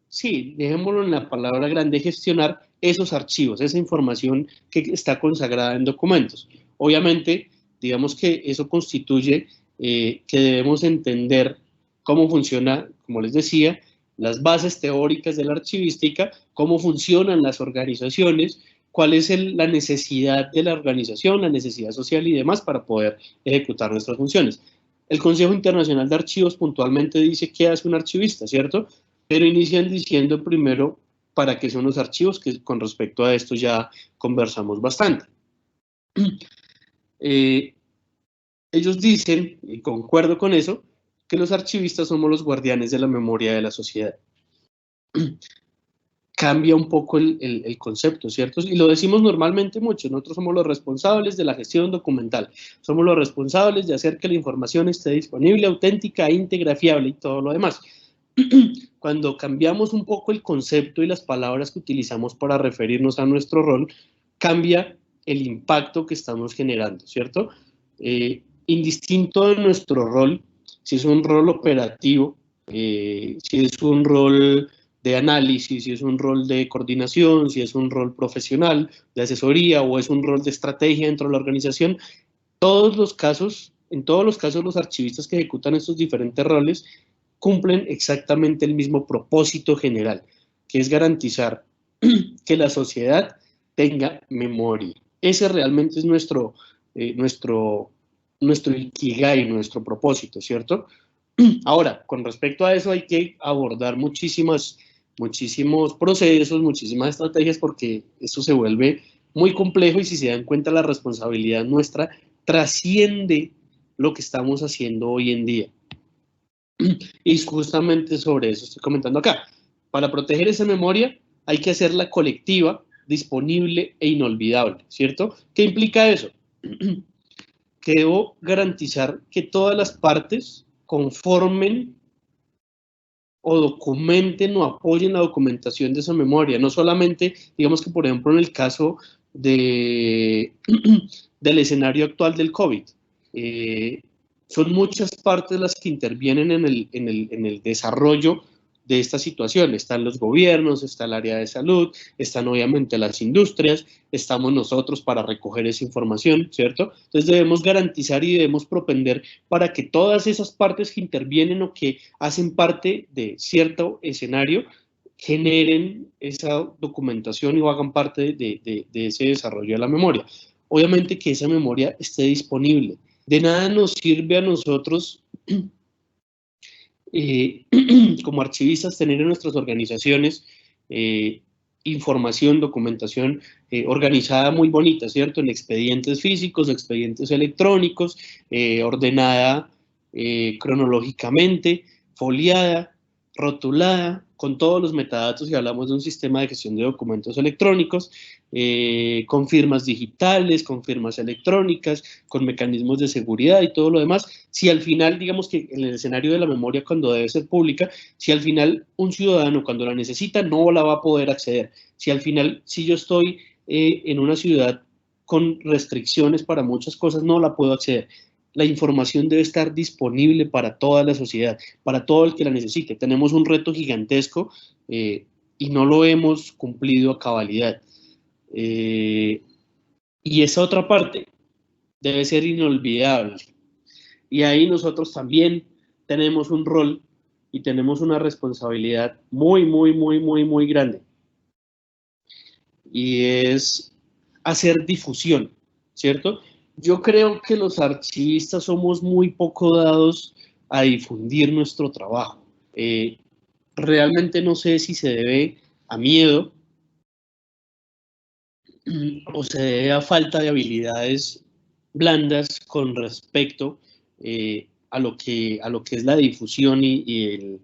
sí, dejémoslo en la palabra grande, gestionar esos archivos, esa información que está consagrada en documentos. Obviamente, digamos que eso constituye que debemos entender cómo funciona, como les decía, las bases teóricas de la archivística, cómo funcionan las organizaciones, cuál es la necesidad de la organización, la necesidad social y demás para poder ejecutar nuestras funciones. El Consejo Internacional de Archivos puntualmente dice qué hace un archivista, ¿cierto? Pero inician diciendo primero para qué son los archivos, que con respecto a esto ya conversamos bastante. Ellos dicen, y concuerdo con eso, que los archivistas somos los guardianes de la memoria de la sociedad. Cambia un poco el concepto, ¿cierto? Y lo decimos normalmente mucho, nosotros somos los responsables de la gestión documental, somos los responsables de hacer que la información esté disponible, auténtica, íntegra, fiable y todo lo demás. Cuando cambiamos un poco el concepto y las palabras que utilizamos para referirnos a nuestro rol, cambia el impacto que estamos generando, ¿cierto? Indistinto de nuestro rol, si es un rol operativo, si es un rol de análisis, si es un rol de coordinación, si es un rol profesional, de asesoría o es un rol de estrategia dentro de la organización, en todos los casos los archivistas que ejecutan estos diferentes roles cumplen exactamente el mismo propósito general, que es garantizar que la sociedad tenga memoria. Ese realmente es nuestro ikigai, nuestro propósito, ¿cierto? Ahora, con respecto a eso hay que abordar muchísimos procesos, muchísimas estrategias, porque eso se vuelve muy complejo y si se dan cuenta la responsabilidad nuestra trasciende lo que estamos haciendo hoy en día. Y justamente sobre eso estoy comentando acá. Para proteger esa memoria hay que hacerla colectiva, disponible e inolvidable, ¿cierto? ¿Qué implica eso? Que debo garantizar que todas las partes conformen o documenten o apoyen la documentación de esa memoria. No solamente, digamos que por ejemplo en el caso del escenario actual del COVID, son muchas partes las que intervienen en el desarrollo de esta situación. Están los gobiernos, está el área de salud, están obviamente las industrias, estamos nosotros para recoger esa información, ¿cierto? Entonces debemos garantizar y debemos propender para que todas esas partes que intervienen o que hacen parte de cierto escenario generen esa documentación o hagan parte de ese desarrollo de la memoria. Obviamente que esa memoria esté disponible. De nada nos sirve a nosotros como archivistas tener en nuestras organizaciones información, documentación organizada muy bonita, ¿cierto? En expedientes físicos, expedientes electrónicos, ordenada cronológicamente, foliada, rotulada, con todos los metadatos, y hablamos de un sistema de gestión de documentos electrónicos, con firmas digitales, con firmas electrónicas, con mecanismos de seguridad y todo lo demás. Si al final, digamos que en el escenario de la memoria, cuando debe ser pública, si al final un ciudadano cuando la necesita no la va a poder acceder, si al final, si yo estoy en una ciudad con restricciones para muchas cosas, no la puedo acceder. La información debe estar disponible para toda la sociedad, para todo el que la necesite. Tenemos un reto gigantesco y no lo hemos cumplido a cabalidad. Y esa otra parte debe ser inolvidable. Y ahí nosotros también tenemos un rol y tenemos una responsabilidad muy grande. Y es hacer difusión, ¿cierto? Yo creo que los archivistas somos muy poco dados a difundir nuestro trabajo. Realmente no sé si se debe a miedo o se debe a falta de habilidades blandas con respecto a lo que es la difusión y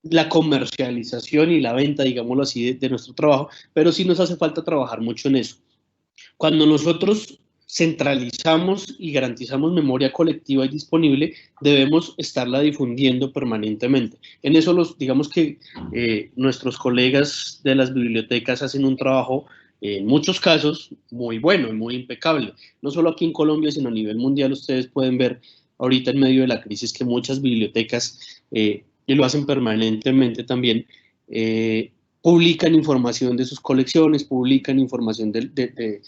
la comercialización y la venta, digámoslo así, de nuestro trabajo, pero sí nos hace falta trabajar mucho en eso. Cuando nosotros centralizamos y garantizamos memoria colectiva y disponible, debemos estarla difundiendo permanentemente. En eso, digamos que nuestros colegas de las bibliotecas hacen un trabajo, en muchos casos, muy bueno y muy impecable. No solo aquí en Colombia, sino a nivel mundial. Ustedes pueden ver ahorita en medio de la crisis que muchas bibliotecas, y lo hacen permanentemente también, publican información de sus colecciones, publican información de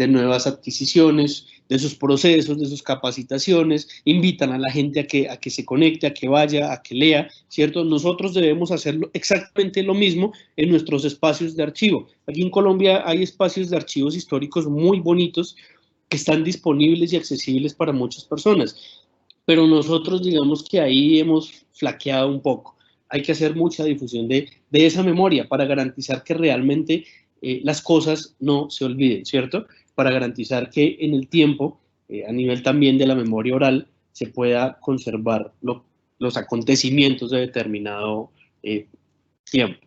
nuevas adquisiciones, de sus procesos, de sus capacitaciones, invitan a la gente a que se conecte, a que vaya, a que lea, ¿cierto? Nosotros debemos hacerlo exactamente lo mismo en nuestros espacios de archivo. Aquí en Colombia hay espacios de archivos históricos muy bonitos que están disponibles y accesibles para muchas personas, pero nosotros digamos que ahí hemos flaqueado un poco. Hay que hacer mucha difusión de esa memoria para garantizar que realmente las cosas no se olviden, ¿cierto? Para garantizar que en el tiempo, a nivel también de la memoria oral, se pueda conservar los acontecimientos de determinado tiempo.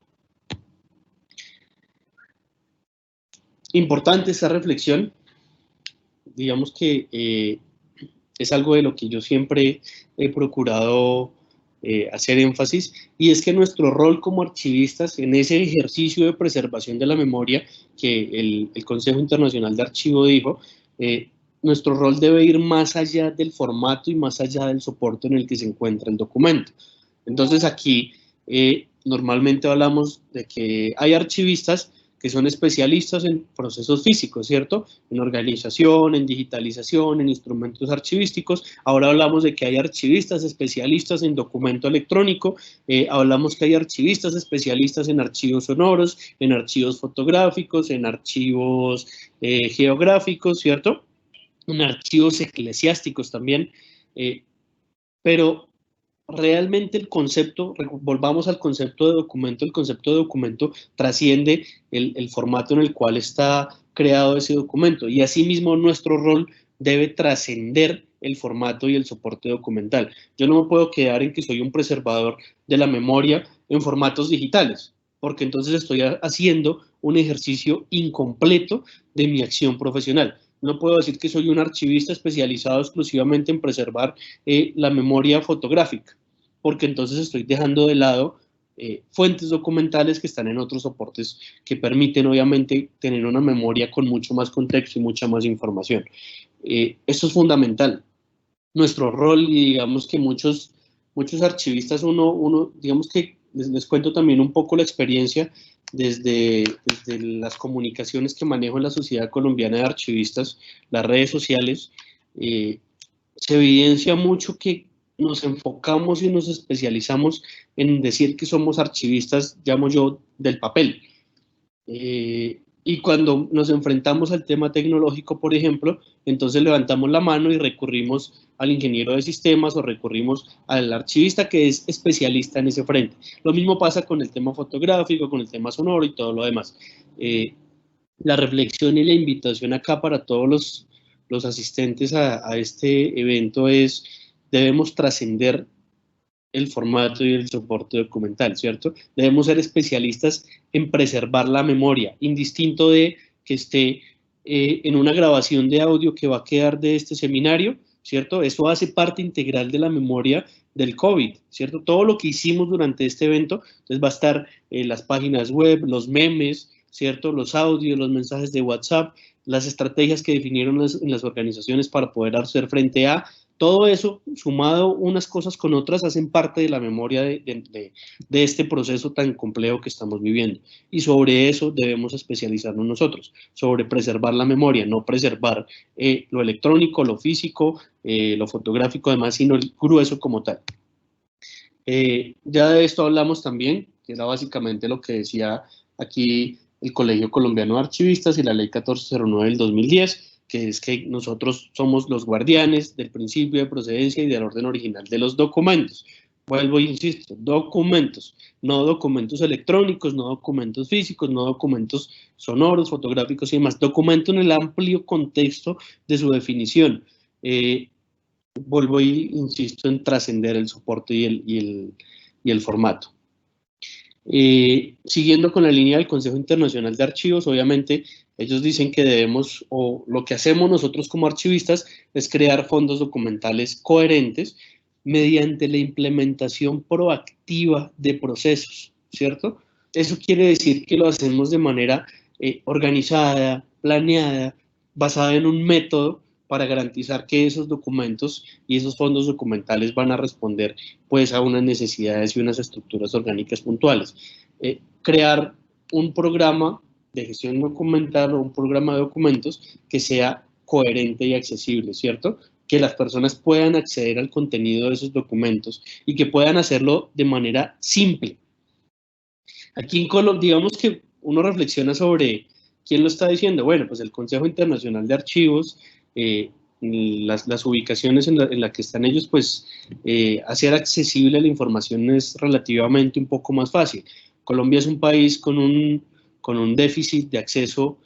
Importante esta reflexión. Digamos que es algo de lo que yo siempre he procurado hacer énfasis, y es que nuestro rol como archivistas en ese ejercicio de preservación de la memoria que el Consejo Internacional de Archivo dijo, nuestro rol debe ir más allá del formato y más allá del soporte en el que se encuentra el documento. Entonces aquí normalmente hablamos de que hay archivistas que son especialistas en procesos físicos, ¿cierto? En organización, en digitalización, en instrumentos archivísticos. Ahora hablamos de que hay archivistas especialistas en documento electrónico, hablamos que hay archivistas especialistas en archivos sonoros, en archivos fotográficos, en archivos geográficos, ¿cierto? En archivos eclesiásticos también, pero realmente el concepto, volvamos al concepto de documento, el concepto de documento trasciende el formato en el cual está creado ese documento, y asimismo nuestro rol debe trascender el formato y el soporte documental. Yo no me puedo quedar en que soy un preservador de la memoria en formatos digitales, porque entonces estoy haciendo un ejercicio incompleto de mi acción profesional. No puedo decir que soy un archivista especializado exclusivamente en preservar la memoria fotográfica, porque entonces estoy dejando de lado fuentes documentales que están en otros soportes que permiten obviamente tener una memoria con mucho más contexto y mucha más información. Esto es fundamental. Nuestro rol, y digamos que muchos archivistas, digamos que les cuento también un poco la experiencia desde las comunicaciones que manejo en la Sociedad Colombiana de Archivistas, las redes sociales. Se evidencia mucho que nos enfocamos y nos especializamos en decir que somos archivistas, llamo yo, del papel. Y cuando nos enfrentamos al tema tecnológico, por ejemplo, entonces levantamos la mano y recurrimos al ingeniero de sistemas o recurrimos al archivista que es especialista en ese frente. Lo mismo pasa con el tema fotográfico, con el tema sonoro y todo lo demás. La reflexión y la invitación acá para todos los asistentes a este evento es: debemos trascender el formato y el soporte documental, ¿cierto? Debemos ser especialistas en preservar la memoria, indistinto de que esté en una grabación de audio que va a quedar de este seminario, ¿cierto? Eso hace parte integral de la memoria del COVID, ¿cierto? Todo lo que hicimos durante este evento, entonces va a estar en las páginas web, los memes, ¿cierto? Los audios, los mensajes de WhatsApp, las estrategias que definieron en las organizaciones para poder hacer frente a todo eso, sumado unas cosas con otras, hacen parte de la memoria de este proceso tan complejo que estamos viviendo. Y sobre eso debemos especializarnos nosotros, sobre preservar la memoria, no preservar lo electrónico, lo físico, lo fotográfico además, sino el grueso como tal. Ya de esto hablamos también, que era básicamente lo que decía aquí el Colegio Colombiano de Archivistas y la Ley 1409 del 2010, que es que nosotros somos los guardianes del principio de procedencia y del orden original de los documentos. Vuelvo e insisto, documentos, no documentos electrónicos, no documentos físicos, no documentos sonoros, fotográficos y demás, documento en el amplio contexto de su definición. Vuelvo e insisto en trascender el soporte y el formato. Siguiendo con la línea del Consejo Internacional de Archivos, obviamente ellos dicen que debemos, o lo que hacemos nosotros como archivistas, es crear fondos documentales coherentes mediante la implementación proactiva de procesos, ¿cierto? Eso quiere decir que lo hacemos de manera organizada, planeada, basada en un método para garantizar que esos documentos y esos fondos documentales van a responder pues a unas necesidades y unas estructuras orgánicas puntuales. Crear un programa de gestión documental o un programa de documentos que sea coherente y accesible, ¿cierto? Que las personas puedan acceder al contenido de esos documentos y que puedan hacerlo de manera simple. Aquí en Colombia, digamos que uno reflexiona sobre quién lo está diciendo. Bueno, pues el Consejo Internacional de Archivos, las ubicaciones en la que están ellos, pues hacer accesible la información es relativamente un poco más fácil. Colombia es un país con un déficit de acceso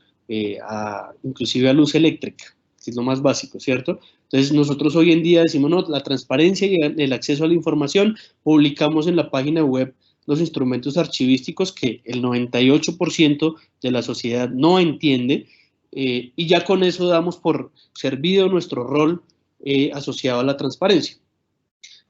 inclusive a luz eléctrica, que es lo más básico, ¿cierto? Entonces nosotros hoy en día decimos, no, la transparencia y el acceso a la información, publicamos en la página web los instrumentos archivísticos que el 98% de la sociedad no entiende, y ya con eso damos por servido nuestro rol asociado a la transparencia.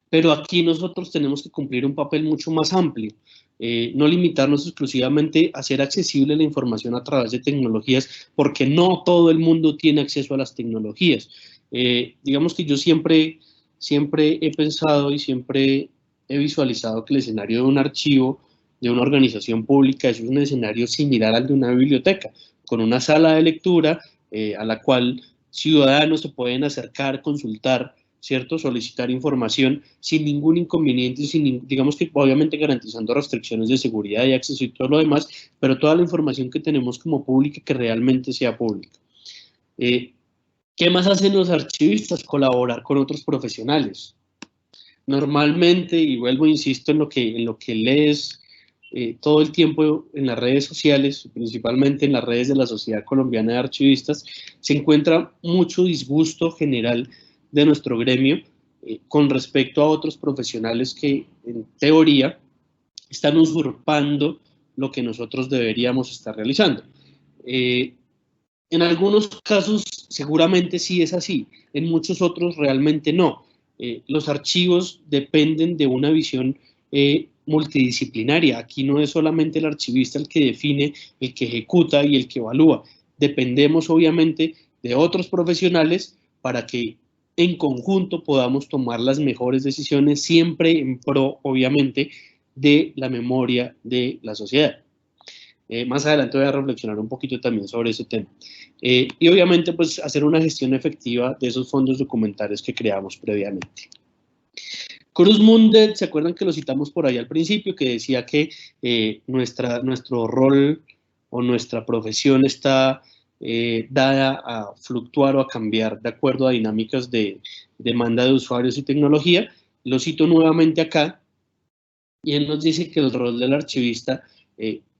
Pero aquí nosotros tenemos que cumplir un papel mucho más amplio, no limitarnos exclusivamente a hacer accesible la información a través de tecnologías, porque no todo el mundo tiene acceso a las tecnologías. Digamos que yo siempre he pensado y siempre he visualizado que el escenario de un archivo, de una organización pública, es un escenario similar al de una biblioteca, con una sala de lectura a la cual ciudadanos se pueden acercar, consultar, ¿cierto? Solicitar información sin ningún inconveniente, digamos que obviamente garantizando restricciones de seguridad y acceso y todo lo demás, pero toda la información que tenemos como pública que realmente sea pública. ¿Qué más hacen los archivistas? Colaborar con otros profesionales. Normalmente, y vuelvo e insisto en lo que lees todo el tiempo en las redes sociales, principalmente en las redes de la Sociedad Colombiana de Archivistas, se encuentra mucho disgusto general de nuestro gremio con respecto a otros profesionales que en teoría están usurpando lo que nosotros deberíamos estar realizando. En algunos casos seguramente sí es así, en muchos otros realmente no. Los archivos dependen de una visión multidisciplinaria. Aquí no es solamente el archivista el que define, el que ejecuta y el que evalúa. Dependemos obviamente de otros profesionales para que en conjunto podamos tomar las mejores decisiones, siempre en pro, obviamente, de la memoria de la sociedad. Más adelante voy a reflexionar un poquito también sobre ese tema. Y obviamente, pues, hacer una gestión efectiva de esos fondos documentales que creamos previamente. Cruz Mundet, ¿se acuerdan que lo citamos por ahí al principio? Que decía que nuestro rol o nuestra profesión está dada a fluctuar o a cambiar de acuerdo a dinámicas de demanda de usuarios y tecnología. Lo cito nuevamente acá, y él nos dice que el rol del archivista,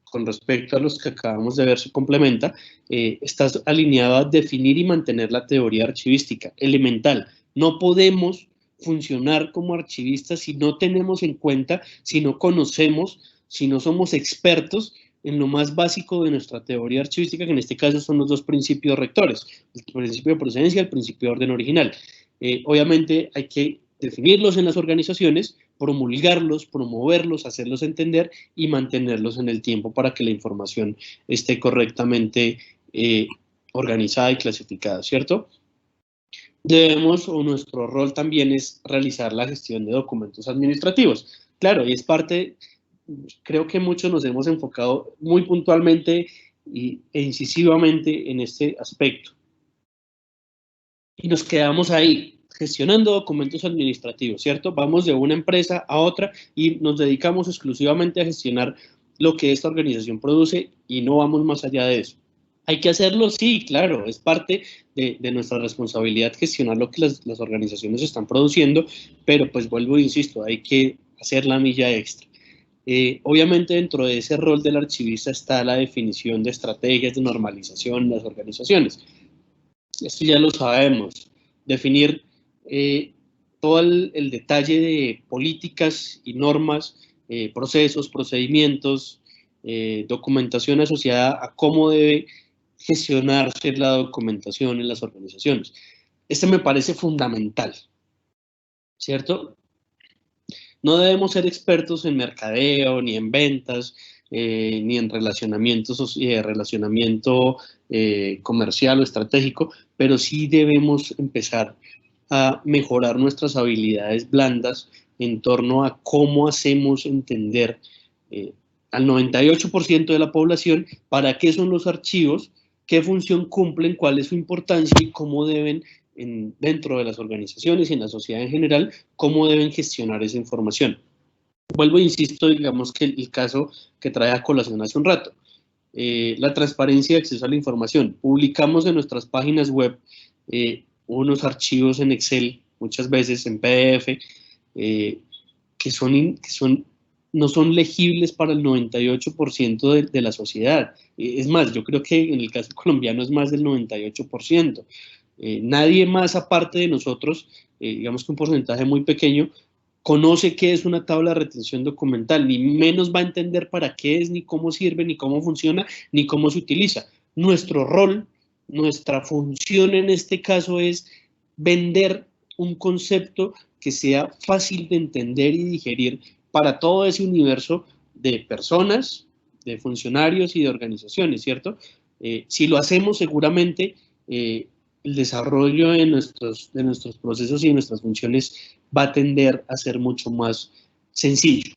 con respecto a los que acabamos de ver, se complementa, está alineado a definir y mantener la teoría archivística elemental. No podemos funcionar como archivistas si no tenemos en cuenta, si no conocemos, si no somos expertos en lo más básico de nuestra teoría archivística, que en este caso son los dos principios rectores, el principio de procedencia y el principio de orden original. Obviamente hay que definirlos en las organizaciones, promulgarlos, promoverlos, hacerlos entender y mantenerlos en el tiempo para que la información esté correctamente organizada y clasificada, ¿cierto? Debemos, o nuestro rol también es realizar la gestión de documentos administrativos. Claro, y es parte, creo que muchos nos hemos enfocado muy puntualmente e incisivamente en este aspecto. Y nos quedamos ahí, gestionando documentos administrativos, ¿cierto? Vamos de una empresa a otra y nos dedicamos exclusivamente a gestionar lo que esta organización produce y no vamos más allá de eso. ¿Hay que hacerlo? Sí, claro, es parte de nuestra responsabilidad gestionar lo que las organizaciones están produciendo, pero pues vuelvo e insisto, hay que hacer la milla extra. Obviamente dentro de ese rol del archivista está la definición de estrategias de normalización en las organizaciones. Esto ya lo sabemos, definir todo el detalle de políticas y normas, procesos, procedimientos, documentación asociada a cómo debe gestionarse la documentación en las organizaciones. Este me parece fundamental, ¿cierto? No debemos ser expertos en mercadeo, ni en ventas, ni en relacionamiento comercial o estratégico, pero sí debemos empezar a mejorar nuestras habilidades blandas en torno a cómo hacemos entender al 98% de la población para qué son los archivos, qué función cumplen, cuál es su importancia y cómo deben, dentro de las organizaciones y en la sociedad en general, cómo deben gestionar esa información. Vuelvo e insisto, digamos que el caso que trae a colación hace un rato, la transparencia y acceso a la información. Publicamos en nuestras páginas web unos archivos en Excel, muchas veces en PDF, no son legibles para el 98% de la sociedad. Es más, yo creo que en el caso colombiano es más del 98%. Nadie más aparte de nosotros, digamos que un porcentaje muy pequeño, conoce qué es una tabla de retención documental, ni menos va a entender para qué es, ni cómo sirve, ni cómo funciona, ni cómo se utiliza. Nuestro rol, nuestra función en este caso es vender un concepto que sea fácil de entender y digerir para todo ese universo de personas, de funcionarios y de organizaciones, ¿cierto? Si lo hacemos, seguramente el desarrollo de nuestros procesos y de nuestras funciones va a tender a ser mucho más sencillo.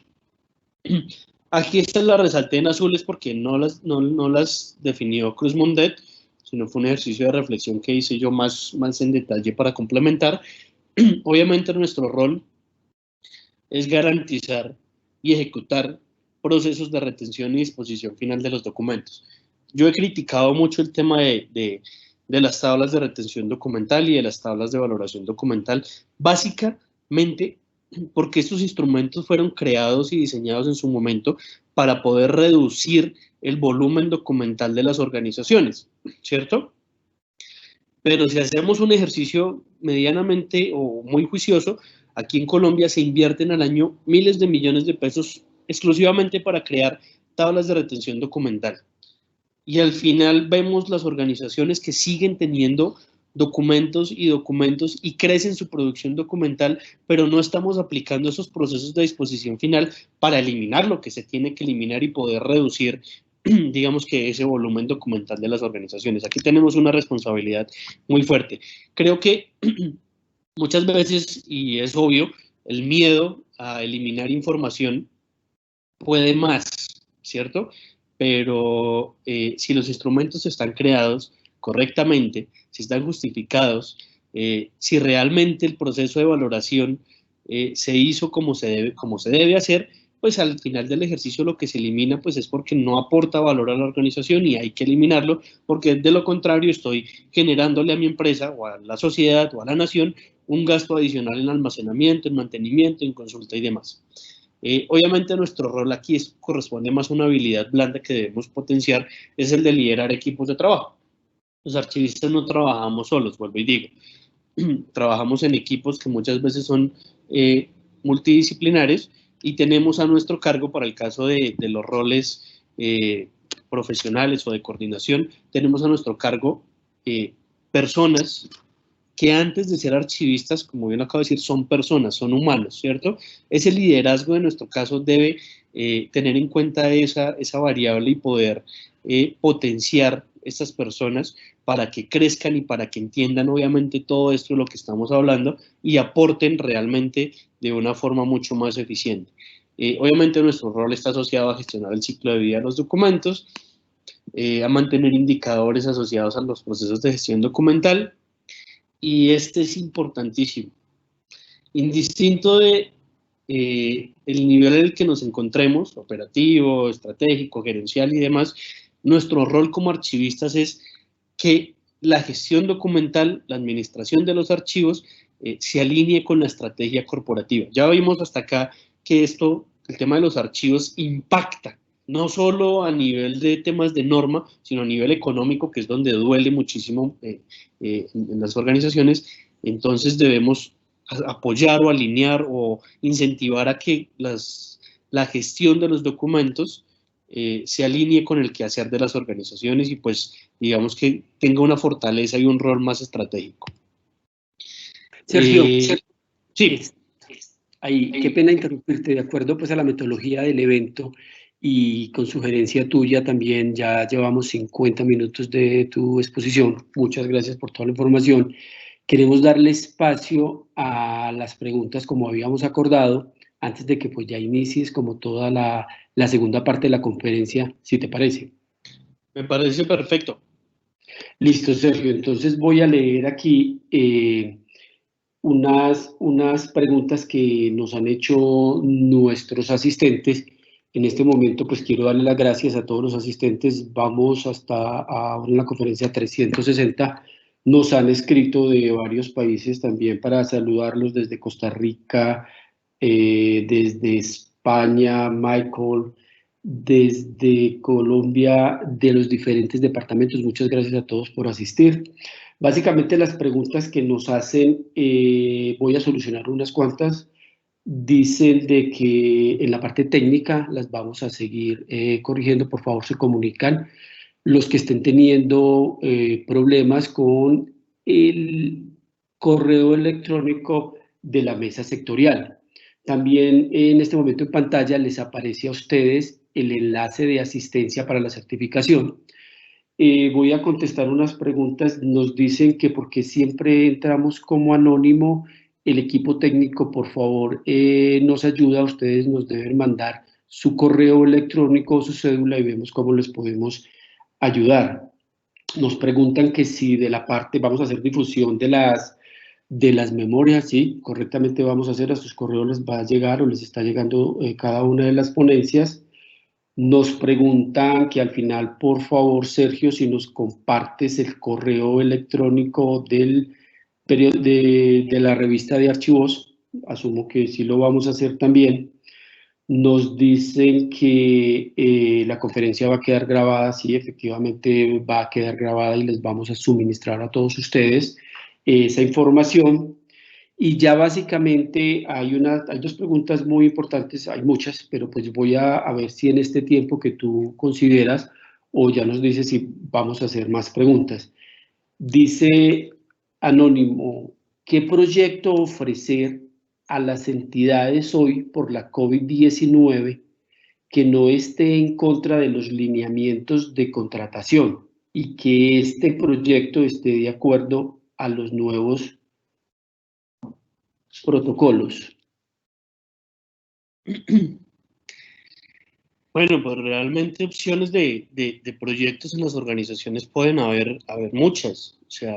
Aquí estas las resalté en azules porque no las definió Cruz Mundet, sino fue un ejercicio de reflexión que hice yo más en detalle para complementar. Obviamente nuestro rol es garantizar y ejecutar procesos de retención y disposición final de los documentos. Yo he criticado mucho el tema de las tablas de retención documental y de las tablas de valoración documental, básicamente porque estos instrumentos fueron creados y diseñados en su momento para poder reducir el volumen documental de las organizaciones, ¿cierto? Pero si hacemos un ejercicio medianamente o muy juicioso, aquí en Colombia se invierten al año miles de millones de pesos exclusivamente para crear tablas de retención documental. Y al final vemos las organizaciones que siguen teniendo documentos y crecen su producción documental, pero no estamos aplicando esos procesos de disposición final para eliminar lo que se tiene que eliminar y poder reducir, digamos que ese volumen documental de las organizaciones. Aquí tenemos una responsabilidad muy fuerte. Creo que muchas veces, y es obvio, el miedo a eliminar información puede más, ¿cierto? Pero si los instrumentos están creados correctamente, si están justificados, si realmente el proceso de valoración se hizo como se debe hacer, pues al final del ejercicio lo que se elimina pues es porque no aporta valor a la organización y hay que eliminarlo, porque de lo contrario estoy generándole a mi empresa o a la sociedad o a la nación un gasto adicional en almacenamiento, en mantenimiento, en consulta y demás. Obviamente nuestro rol aquí corresponde más a una habilidad blanda que debemos potenciar, es el de liderar equipos de trabajo. Los archivistas no trabajamos solos, vuelvo y digo. trabajamos en equipos que muchas veces son multidisciplinares y tenemos a nuestro cargo, para el caso de los roles profesionales o de coordinación, tenemos a nuestro cargo personas que antes de ser archivistas, como bien acabo de decir, son personas, son humanos, ¿cierto? Ese liderazgo en nuestro caso debe tener en cuenta esa variable y poder potenciar estas personas para que crezcan y para que entiendan obviamente todo esto de lo que estamos hablando y aporten realmente de una forma mucho más eficiente. Obviamente nuestro rol está asociado a gestionar el ciclo de vida de los documentos, a mantener indicadores asociados a los procesos de gestión documental, y este es importantísimo. Indistinto de el nivel en el que nos encontremos, operativo, estratégico, gerencial y demás, nuestro rol como archivistas es que la gestión documental, la administración de los archivos, se alinee con la estrategia corporativa. Ya vimos hasta acá que el tema de los archivos impacta, no solo a nivel de temas de norma, sino a nivel económico, que es donde duele muchísimo en las organizaciones. Entonces debemos apoyar o alinear o incentivar a que la gestión de los documentos se alinee con el quehacer de las organizaciones y pues digamos que tenga una fortaleza y un rol más estratégico. Sergio, sí. Ahí, qué pena interrumpirte, de acuerdo pues a la metodología del evento y con sugerencia tuya también, ya llevamos 50 minutos de tu exposición. Muchas gracias por toda la información. Queremos darle espacio a las preguntas como habíamos acordado, antes de que pues ya inicies como toda la segunda parte de la conferencia, si te parece. Me parece perfecto. Listo, Sergio. Entonces voy a leer aquí unas preguntas que nos han hecho nuestros asistentes. En este momento pues quiero darle las gracias a todos los asistentes. Vamos hasta ahora en la conferencia 360. Nos han escrito de varios países también para saludarlos desde Costa Rica, desde España, Michael, desde Colombia, de los diferentes departamentos. Muchas gracias a todos por asistir. Básicamente las preguntas que nos hacen, voy a solucionar unas cuantas. Dicen de que en la parte técnica las vamos a seguir corrigiendo. Por favor, se comunican los que estén teniendo problemas con el correo electrónico de la mesa sectorial. También en este momento en pantalla les aparece a ustedes el enlace de asistencia para la certificación. Voy a contestar unas preguntas. Nos dicen que porque siempre entramos como anónimo, el equipo técnico, por favor, nos ayuda. Ustedes nos deben mandar su correo electrónico o su cédula y vemos cómo les podemos ayudar. Nos preguntan que si de la parte, vamos a hacer difusión de las memorias, sí, correctamente vamos a hacer, a sus correos les va a llegar o les está llegando cada una de las ponencias. Nos preguntan que al final, por favor, Sergio, si nos compartes el correo electrónico de la revista de archivos, asumo que sí lo vamos a hacer también. Nos dicen que la conferencia va a quedar grabada, sí, efectivamente va a quedar grabada y les vamos a suministrar a todos ustedes esa información. Y ya básicamente hay dos preguntas muy importantes, hay muchas, pero pues voy a ver si en este tiempo que tú consideras o ya nos dices si vamos a hacer más preguntas. Dice Anónimo, ¿qué proyecto ofrecer a las entidades hoy por la COVID-19 que no esté en contra de los lineamientos de contratación y que este proyecto esté de acuerdo a los nuevos protocolos? Bueno, pues realmente opciones de proyectos en las organizaciones pueden haber muchas. O sea,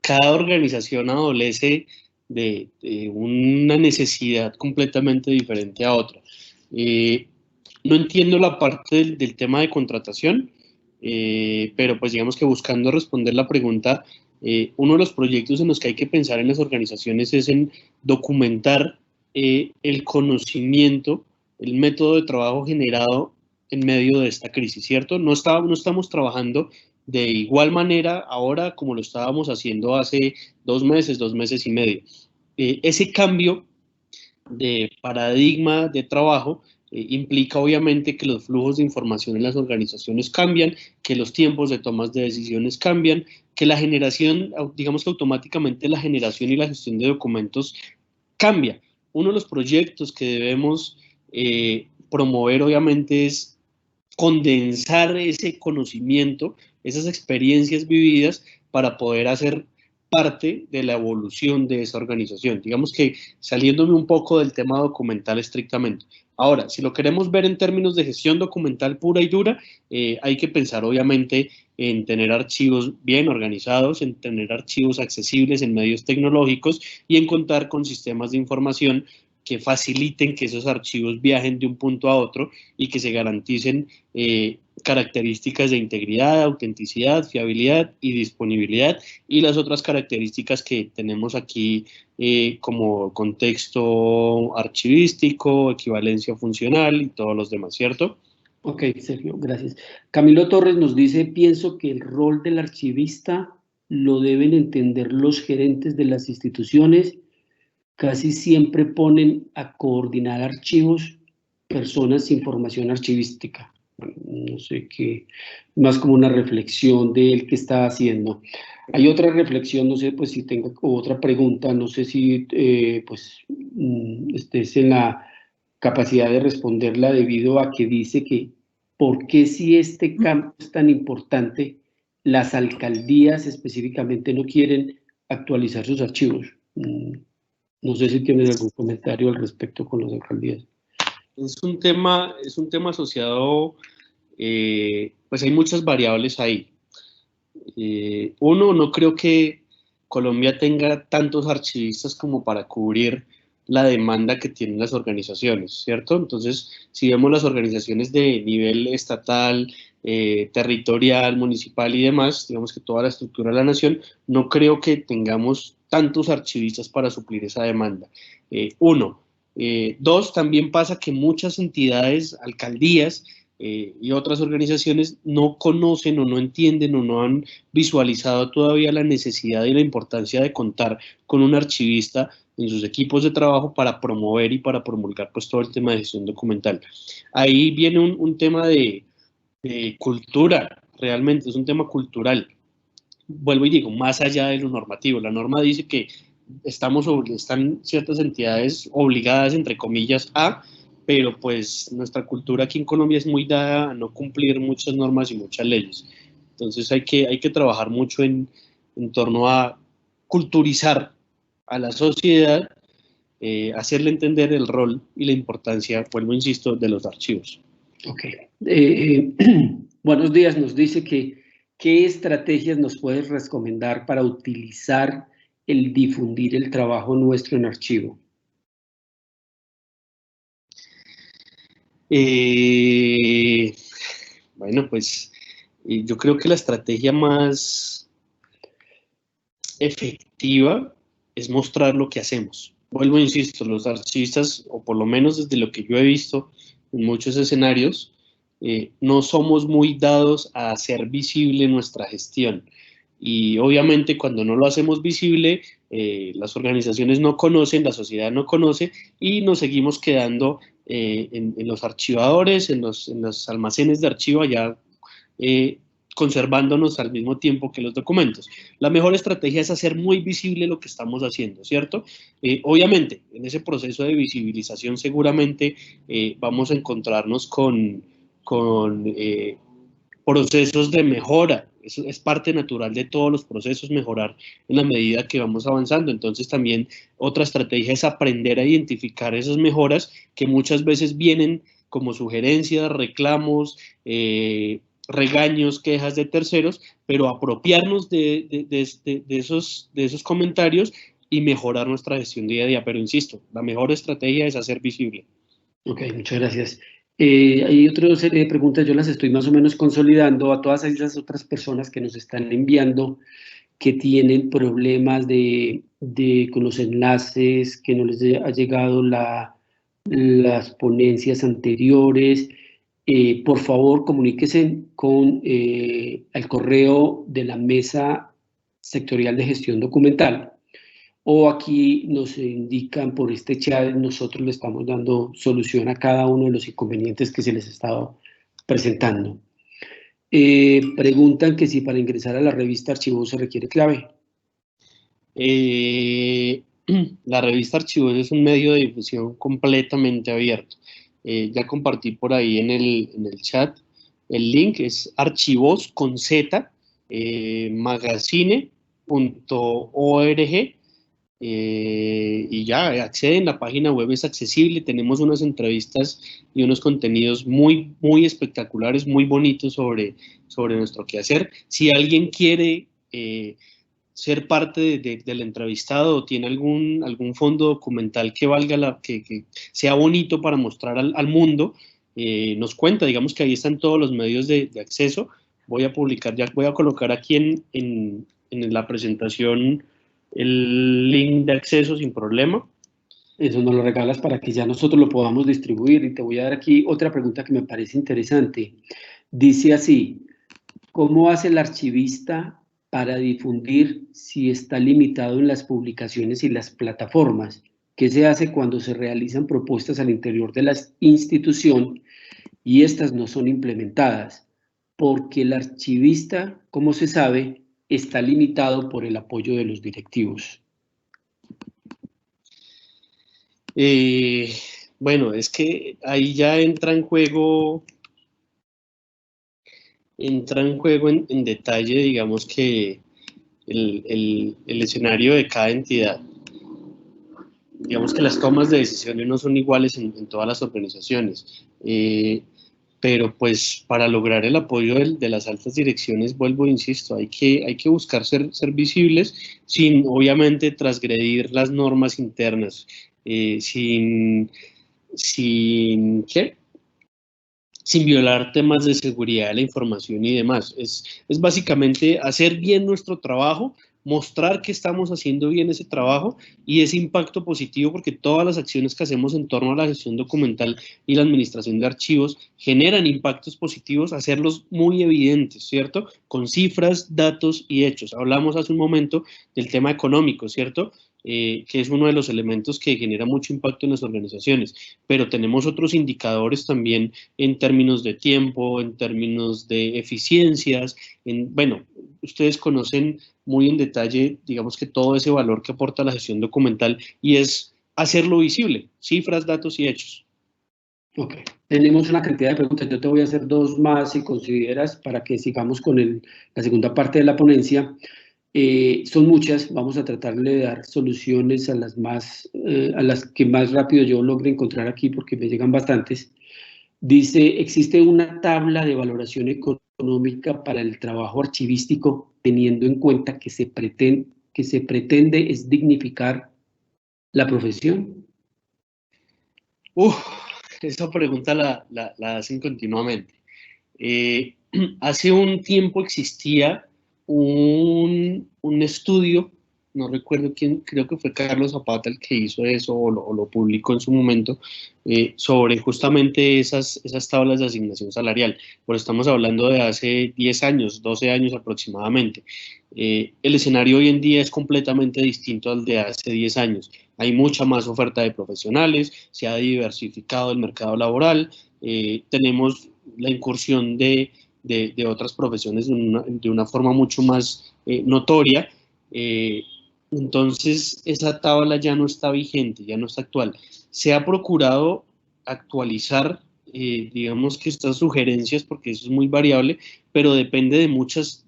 cada organización adolece de una necesidad completamente diferente a otra. No entiendo la parte del tema de contratación, pero pues digamos que buscando responder la pregunta, uno de los proyectos en los que hay que pensar en las organizaciones es en documentar el conocimiento, el método de trabajo generado en medio de esta crisis, ¿cierto? No estamos trabajando de igual manera ahora como lo estábamos haciendo hace 2 meses y medio. Ese cambio de paradigma de trabajo implica obviamente que los flujos de información en las organizaciones cambian, que los tiempos de tomas de decisiones cambian, que la generación, digamos que automáticamente la generación y la gestión de documentos cambia. Uno de los proyectos que debemos promover obviamente es condensar ese conocimiento, esas experiencias vividas para poder hacer parte de la evolución de esa organización. Digamos que saliéndome un poco del tema documental estrictamente. Ahora, si lo queremos ver en términos de gestión documental pura y dura, hay que pensar obviamente en tener archivos bien organizados, en tener archivos accesibles en medios tecnológicos y en contar con sistemas de información que faciliten que esos archivos viajen de un punto a otro y que se garanticen características de integridad, autenticidad, fiabilidad y disponibilidad y las otras características que tenemos aquí como contexto archivístico, equivalencia funcional y todos los demás, ¿cierto? Ok, Sergio, gracias. Camilo Torres nos dice, pienso que el rol del archivista lo deben entender los gerentes de las instituciones. Casi siempre ponen a coordinar archivos personas sin formación archivística. Bueno, no sé qué, más como una reflexión de él que está haciendo. Hay otra reflexión, no sé pues si tenga otra pregunta, no sé si pues estés en la capacidad de responderla debido a que dice que ¿por qué si este campo es tan importante, las alcaldías específicamente no quieren actualizar sus archivos? No sé si tienes algún comentario al respecto con las alcaldías. Es un tema asociado, pues hay muchas variables ahí. Uno, no creo que Colombia tenga tantos archivistas como para cubrir la demanda que tienen las organizaciones, ¿cierto? Entonces, si vemos las organizaciones de nivel estatal, territorial, municipal y demás, digamos que toda la estructura de la nación, no creo que tengamos tantos archivistas para suplir esa demanda. Uno. Dos, también pasa que muchas entidades, alcaldías y otras organizaciones no conocen o no entienden o no han visualizado todavía la necesidad y la importancia de contar con un archivista en sus equipos de trabajo para promover y para promulgar pues todo el tema de gestión documental. Ahí viene un tema de cultura, realmente es un tema cultural. Vuelvo y digo, más allá de lo normativo, la norma dice que están ciertas entidades obligadas, entre comillas, pero pues nuestra cultura aquí en Colombia es muy dada a no cumplir muchas normas y muchas leyes. Entonces hay que trabajar mucho en torno a culturizar a la sociedad, hacerle entender el rol y la importancia, vuelvo, insisto, de los archivos. Ok. Buenos días, nos dice que ¿qué estrategias nos puedes recomendar para utilizar el difundir el trabajo nuestro en archivo? Bueno, pues yo creo que la estrategia más efectiva es mostrar lo que hacemos. Vuelvo, insisto, los archivistas, o por lo menos desde lo que yo he visto en muchos escenarios, no somos muy dados a hacer visible nuestra gestión. Y obviamente cuando no lo hacemos visible, las organizaciones no conocen, la sociedad no conoce y nos seguimos quedando en los archivadores, en los almacenes de archivo allá, conservándonos al mismo tiempo que los documentos. La mejor estrategia es hacer muy visible lo que estamos haciendo, ¿cierto? Obviamente, en ese proceso de visibilización seguramente vamos a encontrarnos con procesos de mejora. Eso es parte natural de todos los procesos, mejorar en la medida que vamos avanzando. Entonces también otra estrategia es aprender a identificar esas mejoras que muchas veces vienen como sugerencias, reclamos, regaños, quejas de terceros, pero apropiarnos de esos comentarios y mejorar nuestra gestión día a día. Pero insisto, la mejor estrategia es hacer visible. Ok, muchas gracias. Hay otra serie de preguntas, yo las estoy más o menos consolidando a todas esas otras personas que nos están enviando, que tienen problemas con los enlaces, que no les ha llegado las ponencias anteriores. por favor comuníquese con el correo de la Mesa Sectorial de Gestión Documental, o aquí nos indican por este chat, nosotros le estamos dando solución a cada uno de los inconvenientes que se les estaba presentando. Preguntan que si para ingresar a la revista Archivos se requiere clave. La revista Archivos es un medio de difusión completamente abierto. Ya compartí por ahí en el chat el link, es archivos con Z, magazine.org, y ya acceden, la página web es accesible, tenemos unas entrevistas y unos contenidos muy, muy espectaculares, muy bonitos sobre nuestro quehacer. Si alguien quiere ser parte del entrevistado o tiene algún fondo documental que valga que sea bonito para mostrar al mundo, nos cuenta, digamos que ahí están todos los medios de acceso. Voy a publicar, ya voy a colocar aquí en la presentación el link de acceso sin problema. Eso nos lo regalas para que ya nosotros lo podamos distribuir. Y te voy a dar aquí otra pregunta que me parece interesante. Dice así: ¿cómo hace el archivista para difundir si está limitado en las publicaciones y las plataformas? ¿Qué se hace cuando se realizan propuestas al interior de la institución y estas no son implementadas? Porque el archivista, como se sabe, está limitado por el apoyo de los directivos. Bueno, es que ahí ya entra en juego en detalle, digamos que el escenario de cada entidad. Digamos que las tomas de decisiones no son iguales en todas las organizaciones, pero pues para lograr el apoyo de las altas direcciones, vuelvo e insisto, hay que buscar ser visibles sin obviamente transgredir las normas internas, sin violar temas de seguridad de la información y demás. Es básicamente hacer bien nuestro trabajo, mostrar que estamos haciendo bien ese trabajo y ese impacto positivo, porque todas las acciones que hacemos en torno a la gestión documental y la administración de archivos generan impactos positivos, hacerlos muy evidentes, ¿cierto? Con cifras, datos y hechos. Hablamos hace un momento del tema económico, ¿cierto? Que es uno de los elementos que genera mucho impacto en las organizaciones, pero tenemos otros indicadores también en términos de tiempo, en términos de eficiencias, bueno, ustedes conocen muy en detalle, digamos que todo ese valor que aporta la gestión documental y es hacerlo visible, cifras, datos y hechos. Ok, tenemos una cantidad de preguntas, yo te voy a hacer dos más si consideras para que sigamos con la segunda parte de la ponencia. Son muchas, vamos a tratar de dar soluciones a las que más rápido yo logre encontrar aquí porque me llegan bastantes. Dice, ¿existe una tabla de valoración económica para el trabajo archivístico teniendo en cuenta que se pretende es dignificar la profesión? Esa pregunta la hacen continuamente. Hace un tiempo existía un estudio, no recuerdo quién, creo que fue Carlos Zapata el que hizo eso o lo publicó en su momento, sobre justamente esas tablas de asignación salarial. Pero estamos hablando de hace 10 años, 12 años aproximadamente. El escenario hoy en día es completamente distinto al de hace 10 años. Hay mucha más oferta de profesionales, se ha diversificado el mercado laboral, tenemos la incursión de otras profesiones de una forma mucho más notoria. Entonces, esa tabla ya no está vigente, ya no está actual. Se ha procurado actualizar, digamos que estas sugerencias, porque eso es muy variable, pero depende de muchas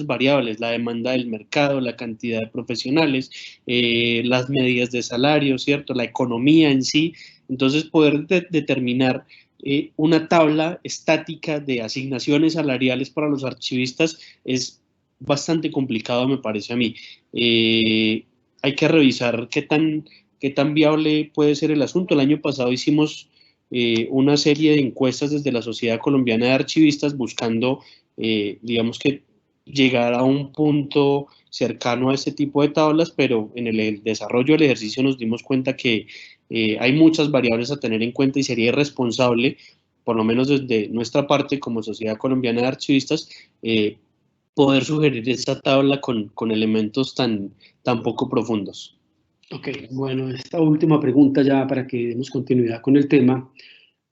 variables, la demanda del mercado, la cantidad de profesionales, las medidas de salario, ¿cierto? La economía en sí. Entonces, poder determinar una tabla estática de asignaciones salariales para los archivistas es bastante complicado, me parece a mí. Hay que revisar qué tan viable puede ser el asunto. El año pasado hicimos una serie de encuestas desde la Sociedad Colombiana de Archivistas buscando, digamos que llegar a un punto cercano a este tipo de tablas, pero en el desarrollo del ejercicio nos dimos cuenta que hay muchas variables a tener en cuenta y sería irresponsable por lo menos desde nuestra parte como Sociedad Colombiana de Archivistas, poder sugerir esta tabla con elementos tan poco profundos. Ok, bueno, esta última pregunta ya para que demos continuidad con el tema.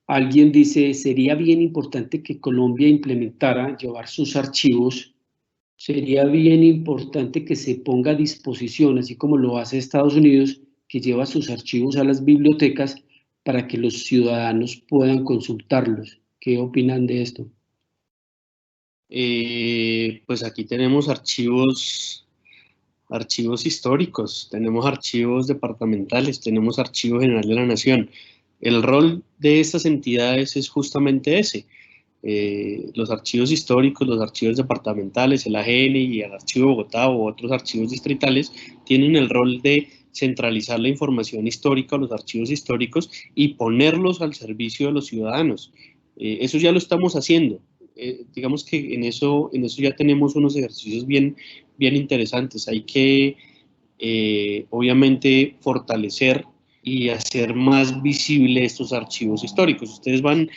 Alguien dice, sería bien importante que Colombia implementara, llevar sus archivos, sería bien importante que se ponga a disposición, así como lo hace Estados Unidos, que lleva sus archivos a las bibliotecas para que los ciudadanos puedan consultarlos. ¿Qué opinan de esto? Pues aquí tenemos archivos históricos, tenemos archivos departamentales, tenemos Archivo General de la Nación. El rol de estas entidades es justamente ese. Los archivos históricos, los archivos departamentales, el AGN y el Archivo de Bogotá u otros archivos distritales tienen el rol de centralizar la información histórica, los archivos históricos y ponerlos al servicio de los ciudadanos. Eso ya lo estamos haciendo. Digamos que en eso ya tenemos unos ejercicios bien interesantes. Hay que, obviamente, fortalecer y hacer más visible estos archivos históricos. Ustedes van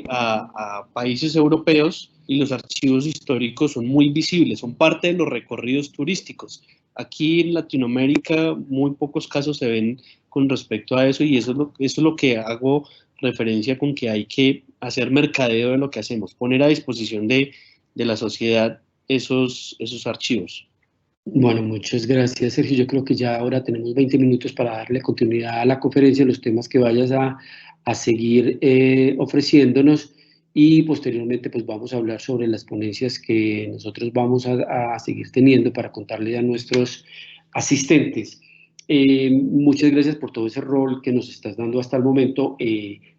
a países europeos y los archivos históricos son muy visibles, son parte de los recorridos turísticos. Aquí en Latinoamérica muy pocos casos se ven con respecto a eso, y eso es lo que hago referencia con que hay que hacer mercadeo de lo que hacemos, poner a disposición de la sociedad esos archivos. Bueno, muchas gracias, Sergio. Yo creo que ya ahora tenemos 20 minutos para darle continuidad a la conferencia, los temas que vayas a seguir ofreciéndonos, y posteriormente pues vamos a hablar sobre las ponencias que nosotros vamos a seguir teniendo para contarle a nuestros asistentes. Muchas gracias por todo ese rol que nos estás dando hasta el momento.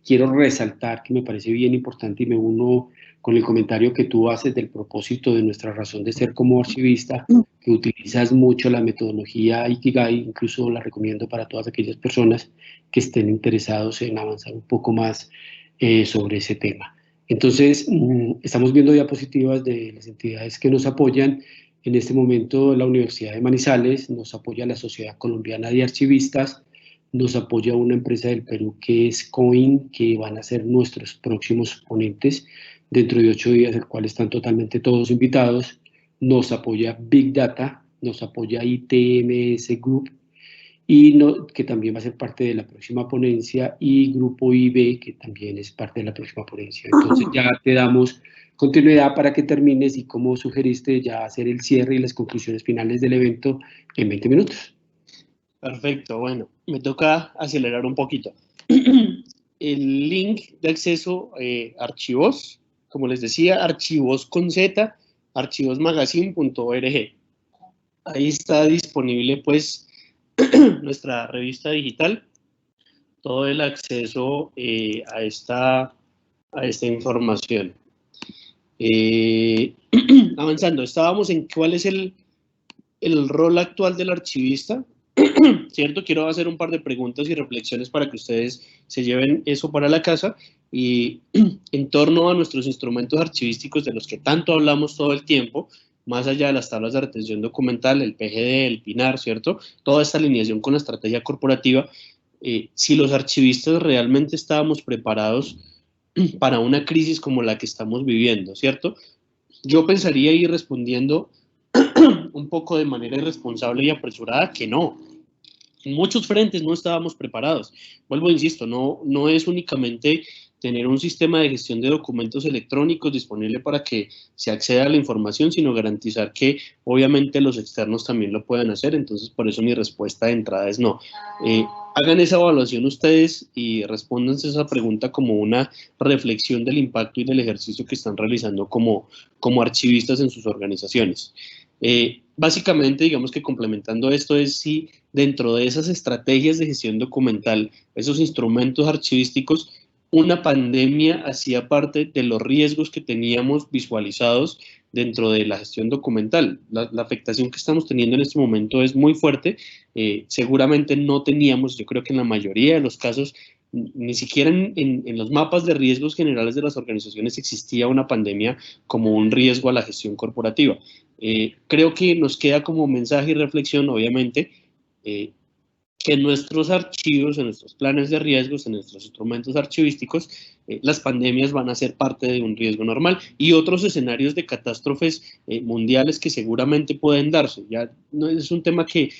Quiero resaltar que me parece bien importante, y me uno con el comentario que tú haces del propósito de nuestra razón de ser como archivista, que utilizas mucho la metodología Ikigai. Incluso la recomiendo para todas aquellas personas que estén interesados en avanzar un poco más sobre ese tema. Entonces, estamos viendo diapositivas de las entidades que nos apoyan. En este momento la Universidad de Manizales, nos apoya la Sociedad Colombiana de Archivistas, nos apoya una empresa del Perú que es Coin, que van a ser nuestros próximos ponentes dentro de 8 días, el cual están totalmente todos invitados. Nos apoya Big Data, nos apoya ITMS Group, que también va a ser parte de la próxima ponencia, y Grupo IB, que también es parte de la próxima ponencia. Entonces ya te damos continuidad para que termines, y como sugeriste, ya hacer el cierre y las conclusiones finales del evento en 20 minutos. Perfecto, bueno, me toca acelerar un poquito. El link de acceso archivos, como les decía, archivos con Z, archivosmagazine.org. Ahí está disponible pues nuestra revista digital, todo el acceso a esta información. Avanzando, estábamos en cuál es el rol actual del archivista, ¿cierto? Quiero hacer un par de preguntas y reflexiones para que ustedes se lleven eso para la casa, y en torno a nuestros instrumentos archivísticos de los que tanto hablamos todo el tiempo, más allá de las tablas de retención documental, el PGD, el PINAR, ¿cierto? Toda esta alineación con la estrategia corporativa, si los archivistas realmente estábamos preparados para una crisis como la que estamos viviendo, ¿cierto? Yo pensaría, ir respondiendo un poco de manera irresponsable y apresurada, que no. En muchos frentes no estábamos preparados. Vuelvo, insisto, no es únicamente tener un sistema de gestión de documentos electrónicos disponible para que se acceda a la información, sino garantizar que obviamente los externos también lo puedan hacer. Entonces, por eso mi respuesta de entrada es no. Hagan esa evaluación ustedes y respóndanse esa pregunta como una reflexión del impacto y del ejercicio que están realizando como archivistas en sus organizaciones. Básicamente, digamos que complementando esto, es si dentro de esas estrategias de gestión documental, esos instrumentos archivísticos, una pandemia hacía parte de los riesgos que teníamos visualizados dentro de la gestión documental. La afectación que estamos teniendo en este momento es muy fuerte. Seguramente no teníamos, yo creo que en la mayoría de los casos, ni siquiera en los mapas de riesgos generales de las organizaciones existía una pandemia como un riesgo a la gestión corporativa. Creo que nos queda como mensaje y reflexión, obviamente, que en nuestros archivos, en nuestros planes de riesgos, en nuestros instrumentos archivísticos, las pandemias van a ser parte de un riesgo normal y otros escenarios de catástrofes mundiales que seguramente pueden darse. Ya no es un tema que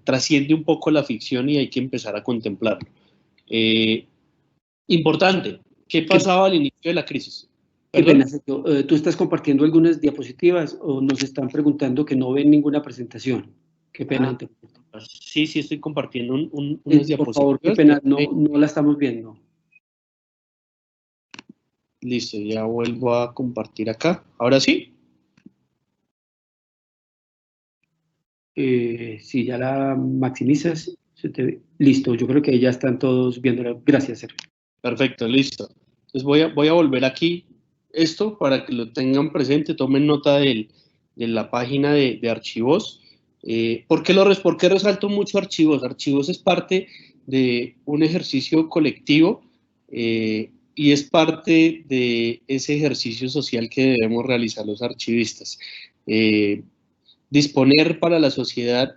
trasciende un poco la ficción y hay que empezar a contemplarlo. Importante, ¿qué pasaba al inicio de la crisis? Qué pena, Sergio. ¿Tú estás compartiendo algunas diapositivas o nos están preguntando que no ven ninguna presentación? Qué pena. Sí, estoy compartiendo unas diapositivas. Por favor, qué pena, no la estamos viendo. Listo, ya vuelvo a compartir acá. ¿Ahora sí? Si ya la maximizas, listo, yo creo que ya están todos viéndola. Gracias, Sergio. Perfecto, listo. Entonces voy a volver aquí esto para que lo tengan presente, tomen nota de la página de Archivos. ¿Por qué resalto mucho Archivos? Archivos es parte de un ejercicio colectivo y es parte de ese ejercicio social que debemos realizar los archivistas. Disponer para la sociedad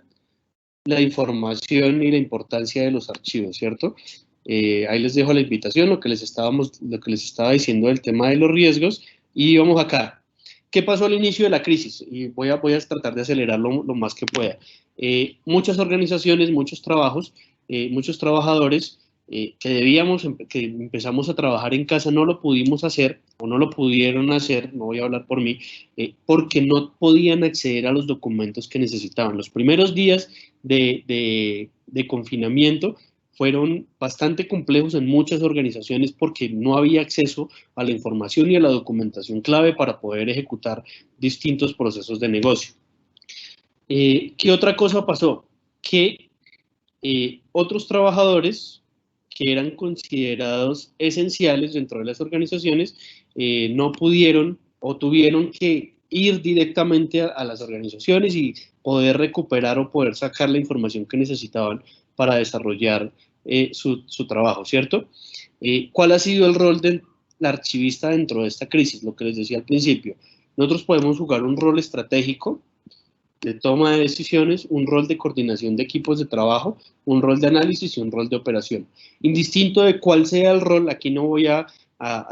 la información y la importancia de los archivos, ¿cierto? Ahí les dejo la invitación, lo que les estaba diciendo del tema de los riesgos, y vamos acá. ¿Qué pasó al inicio de la crisis? Y voy a tratar de acelerarlo lo más que pueda. Muchas organizaciones, muchos trabajos, muchos trabajadores que empezamos a trabajar en casa no lo pudimos hacer o no lo pudieron hacer, no voy a hablar por mí, porque no podían acceder a los documentos que necesitaban. Los primeros días de confinamiento fueron bastante complejos en muchas organizaciones porque no había acceso a la información y a la documentación clave para poder ejecutar distintos procesos de negocio. ¿Qué otra cosa pasó? Que otros trabajadores que eran considerados esenciales dentro de las organizaciones no pudieron o tuvieron que ir directamente a las organizaciones y poder recuperar o poder sacar la información que necesitaban para desarrollar su trabajo, ¿cierto? ¿Cuál ha sido el rol del archivista dentro de esta crisis? Lo que les decía al principio. Nosotros podemos jugar un rol estratégico de toma de decisiones, un rol de coordinación de equipos de trabajo, un rol de análisis y un rol de operación. Indistinto de cuál sea el rol, aquí no voy a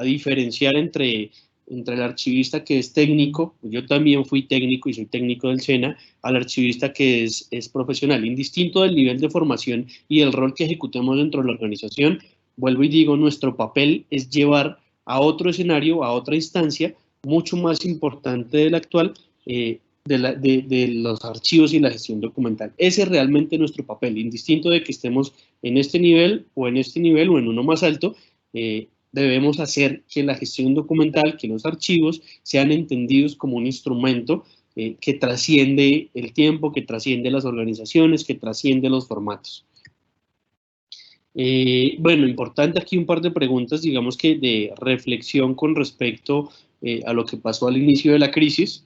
diferenciar entre el archivista que es técnico, yo también fui técnico y soy técnico del SENA, al archivista que es profesional. Indistinto del nivel de formación y el rol que ejecutemos dentro de la organización, vuelvo y digo, nuestro papel es llevar a otro escenario, a otra instancia, mucho más importante del actual, de los archivos y la gestión documental. Ese es realmente nuestro papel, indistinto de que estemos en este nivel o en este nivel o en uno más alto, debemos hacer que la gestión documental, que los archivos sean entendidos como un instrumento que trasciende el tiempo, que trasciende las organizaciones, que trasciende los formatos. Bueno, importante aquí un par de preguntas, digamos que de reflexión con respecto a lo que pasó al inicio de la crisis.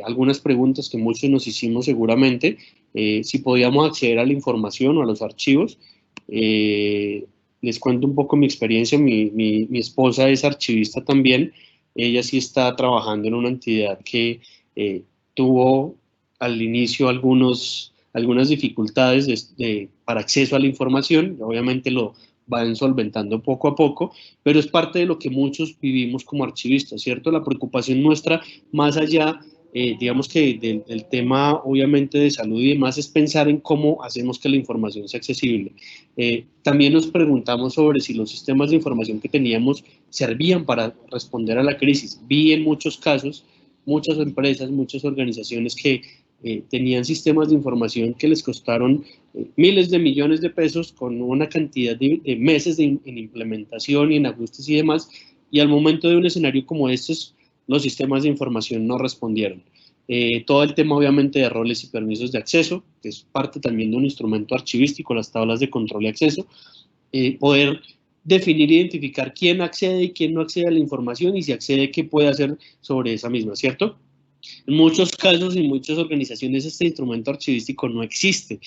Algunas preguntas que muchos nos hicimos seguramente, si podíamos acceder a la información o a los archivos. Les cuento un poco mi experiencia, mi esposa es archivista también, ella sí está trabajando en una entidad que tuvo al inicio algunas dificultades para acceso a la información, obviamente lo van solventando poco a poco, pero es parte de lo que muchos vivimos como archivistas, ¿cierto? La preocupación nuestra, más allá digamos que del tema obviamente de salud y demás, es pensar en cómo hacemos que la información sea accesible. También nos preguntamos sobre si los sistemas de información que teníamos servían para responder a la crisis. Vi en muchos casos, muchas empresas, muchas organizaciones que tenían sistemas de información que les costaron miles de millones de pesos con una cantidad de meses en implementación y en ajustes y demás, y al momento de un escenario como estos, los sistemas de información no respondieron. Todo el tema obviamente de roles y permisos de acceso, que es parte también de un instrumento archivístico, las tablas de control y acceso, poder definir e identificar quién accede y quién no accede a la información y si accede, qué puede hacer sobre esa misma, ¿cierto? En muchos casos y en muchas organizaciones este instrumento archivístico no existe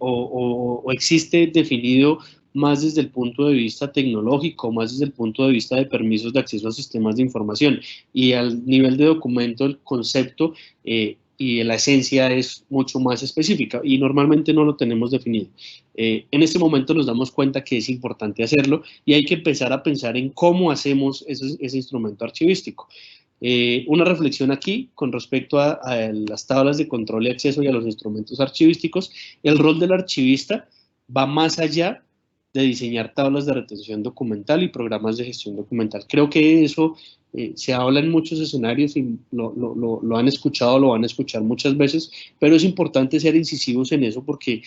o existe definido más desde el punto de vista tecnológico, más desde el punto de vista de permisos de acceso a sistemas de información. Y al nivel de documento, el concepto la esencia es mucho más específica y normalmente no lo tenemos definido. En este momento nos damos cuenta que es importante hacerlo y hay que empezar a pensar en cómo hacemos ese instrumento archivístico. Una reflexión aquí con respecto a las tablas de control y acceso y a los instrumentos archivísticos. El rol del archivista va más allá de diseñar tablas de retención documental y programas de gestión documental. Creo que eso se habla en muchos escenarios y lo han escuchado, lo van a escuchar muchas veces, pero es importante ser incisivos en eso porque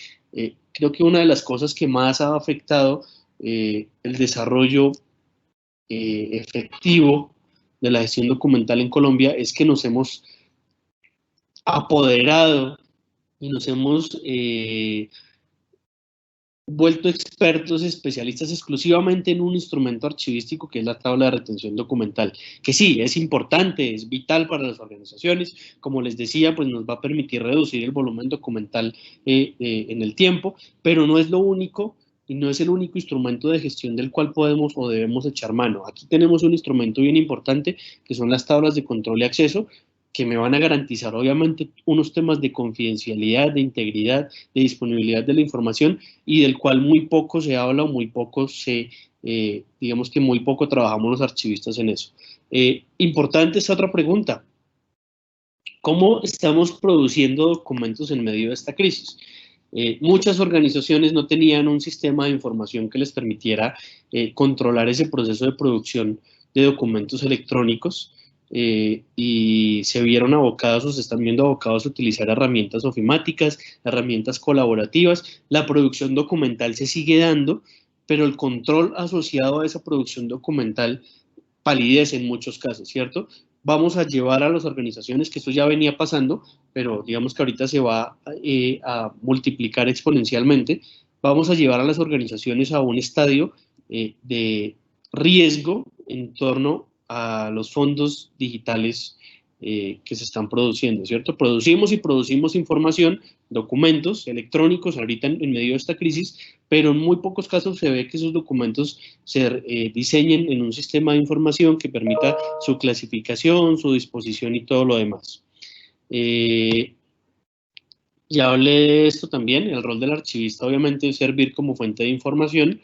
creo que una de las cosas que más ha afectado el desarrollo efectivo de la gestión documental en Colombia es que nos hemos apoderado y nos hemos vuelto expertos, especialistas exclusivamente en un instrumento archivístico que es la tabla de retención documental, que sí, es importante, es vital para las organizaciones, como les decía, pues nos va a permitir reducir el volumen documental en el tiempo, pero no es lo único y no es el único instrumento de gestión del cual podemos o debemos echar mano. Aquí tenemos un instrumento bien importante que son las tablas de control y acceso, que me van a garantizar obviamente unos temas de confidencialidad, de integridad, de disponibilidad de la información y del cual muy poco se habla o muy poco digamos que muy poco trabajamos los archivistas en eso. Importante esta otra pregunta. ¿Cómo estamos produciendo documentos en medio de esta crisis? Muchas organizaciones no tenían un sistema de información que les permitiera controlar ese proceso de producción de documentos electrónicos. Y se vieron abocados o se están viendo abocados a utilizar herramientas ofimáticas, herramientas colaborativas. La producción documental se sigue dando, pero el control asociado a esa producción documental palidece en muchos casos, ¿cierto? Vamos a llevar a las organizaciones, que eso ya venía pasando, pero digamos que ahorita se va a multiplicar exponencialmente, vamos a llevar a las organizaciones a un estadio de riesgo en torno a los fondos digitales que se están produciendo, ¿cierto? Producimos información, documentos electrónicos ahorita en medio de esta crisis, pero en muy pocos casos se ve que esos documentos se diseñen en un sistema de información que permita su clasificación, su disposición y todo lo demás. Ya hablé de esto también, el rol del archivista obviamente es servir como fuente de información,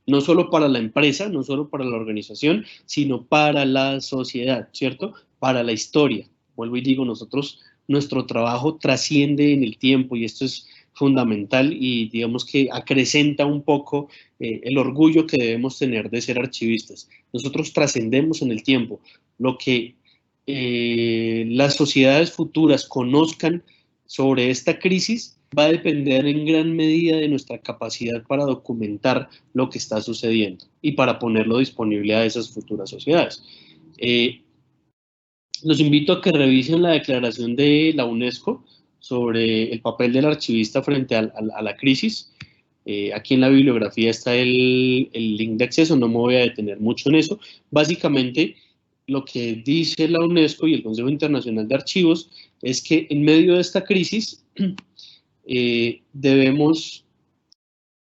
no solo para la empresa, no solo para la organización, sino para la sociedad, ¿cierto? Para la historia. Vuelvo y digo, nuestro trabajo trasciende en el tiempo y esto es fundamental y digamos que acrecenta un poco el orgullo que debemos tener de ser archivistas. Nosotros trascendemos en el tiempo. Lo que las sociedades futuras conozcan sobre esta crisis va a depender en gran medida de nuestra capacidad para documentar lo que está sucediendo y para ponerlo disponible a esas futuras sociedades. Los invito a que revisen la declaración de la UNESCO sobre el papel del archivista frente a la crisis. Aquí en la bibliografía está el link de acceso, no me voy a detener mucho en eso. Básicamente, lo que dice la UNESCO y el Consejo Internacional de Archivos es que en medio de esta crisis debemos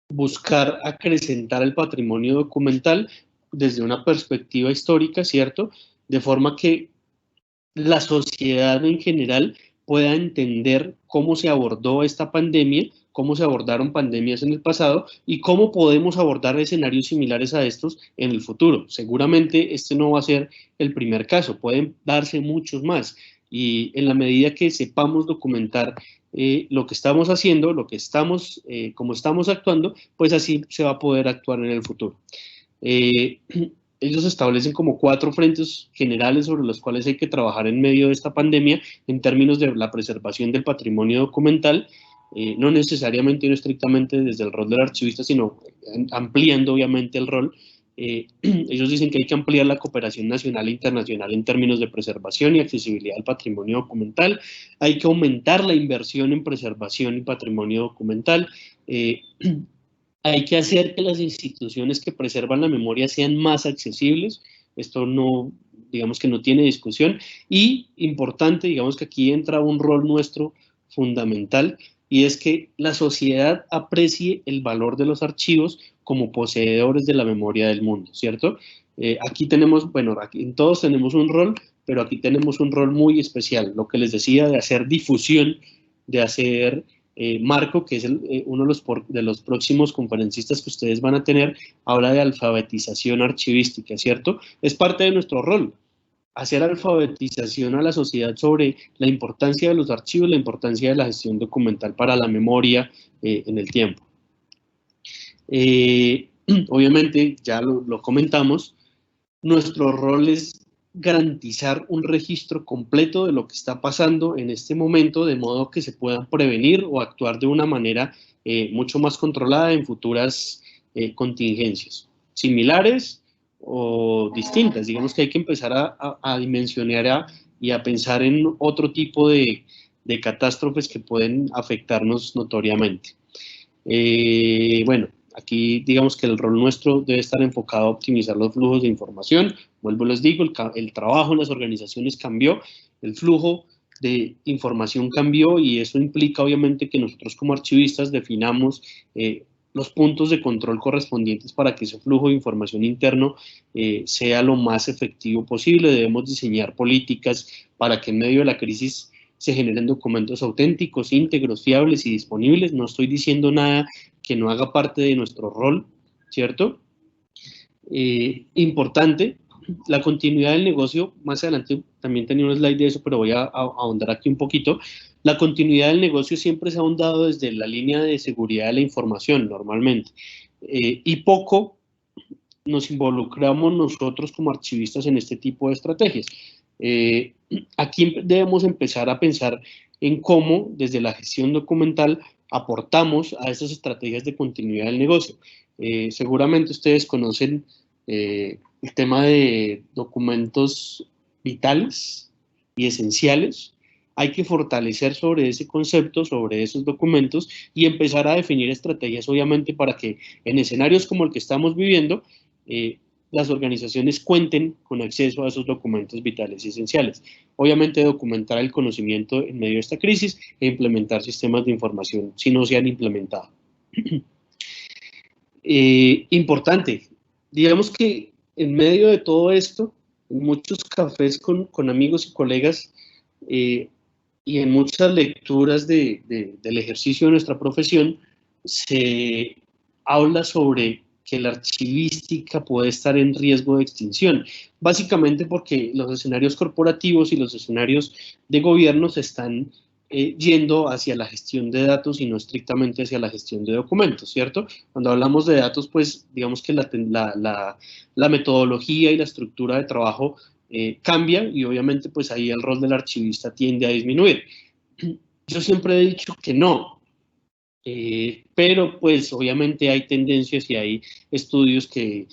buscar acrecentar el patrimonio documental desde una perspectiva histórica, ¿cierto? De forma que la sociedad en general pueda entender cómo se abordó esta pandemia, cómo se abordaron pandemias en el pasado y cómo podemos abordar escenarios similares a estos en el futuro. Seguramente este no va a ser el primer caso, pueden darse muchos más y en la medida que sepamos documentar lo que estamos haciendo, cómo estamos actuando, pues así se va a poder actuar en el futuro. Ellos establecen como 4 frentes generales sobre los cuales hay que trabajar en medio de esta pandemia en términos de la preservación del patrimonio documental, no necesariamente y no estrictamente desde el rol del archivista, sino ampliando obviamente el rol. Ellos dicen que hay que ampliar la cooperación nacional e internacional en términos de preservación y accesibilidad al patrimonio documental, hay que aumentar la inversión en preservación y patrimonio documental, hay que hacer que las instituciones que preservan la memoria sean más accesibles, esto no, digamos que no tiene discusión, y importante, digamos que aquí entra un rol nuestro fundamental, y es que la sociedad aprecie el valor de los archivos como poseedores de la memoria del mundo, ¿cierto? Aquí tenemos, bueno, aquí en todos tenemos un rol, pero aquí tenemos un rol muy especial, lo que les decía de hacer difusión, de hacer Marco, que es uno de los próximos conferencistas que ustedes van a tener, habla de alfabetización archivística, ¿cierto? Es parte de nuestro rol, hacer alfabetización a la sociedad sobre la importancia de los archivos, la importancia de la gestión documental para la memoria en el tiempo. Obviamente, ya lo comentamos, nuestro rol es garantizar un registro completo de lo que está pasando en este momento, de modo que se puedan prevenir o actuar de una manera mucho más controlada en futuras contingencias similares o distintas. Digamos que hay que empezar a dimensionar y a pensar en otro tipo de catástrofes que pueden afectarnos notoriamente. Bueno, aquí digamos que el rol nuestro debe estar enfocado a optimizar los flujos de información. Vuelvo, les digo, el trabajo en las organizaciones cambió, el flujo de información cambió y eso implica obviamente que nosotros como archivistas definamos los puntos de control correspondientes para que ese flujo de información interno sea lo más efectivo posible. Debemos diseñar políticas para que en medio de la crisis se generen documentos auténticos, íntegros, fiables y disponibles. No estoy diciendo nada que no haga parte de nuestro rol, ¿cierto? Importante, la continuidad del negocio, más adelante también tenía un slide de eso, pero voy a ahondar aquí un poquito. La continuidad del negocio siempre se ha ahondado desde la línea de seguridad de la información, normalmente, y poco nos involucramos nosotros como archivistas en este tipo de estrategias. Aquí debemos empezar a pensar en cómo, desde la gestión documental, aportamos a esas estrategias de continuidad del negocio. Seguramente ustedes conocen el tema de documentos vitales y esenciales. Hay que fortalecer sobre ese concepto, sobre esos documentos y empezar a definir estrategias, obviamente, para que en escenarios como el que estamos viviendo, las organizaciones cuenten con acceso a esos documentos vitales y esenciales. Obviamente documentar el conocimiento en medio de esta crisis e implementar sistemas de información si no se han implementado. Importante, digamos que en medio de todo esto, en muchos cafés con amigos y colegas y en muchas lecturas del ejercicio de nuestra profesión, se habla sobre que la archivística puede estar en riesgo de extinción, básicamente porque los escenarios corporativos y los escenarios de gobierno se están yendo hacia la gestión de datos y no estrictamente hacia la gestión de documentos, ¿cierto? Cuando hablamos de datos, pues digamos que la metodología y la estructura de trabajo cambia y obviamente pues ahí el rol del archivista tiende a disminuir. Yo siempre he dicho que no, pero pues obviamente hay tendencias y hay estudios que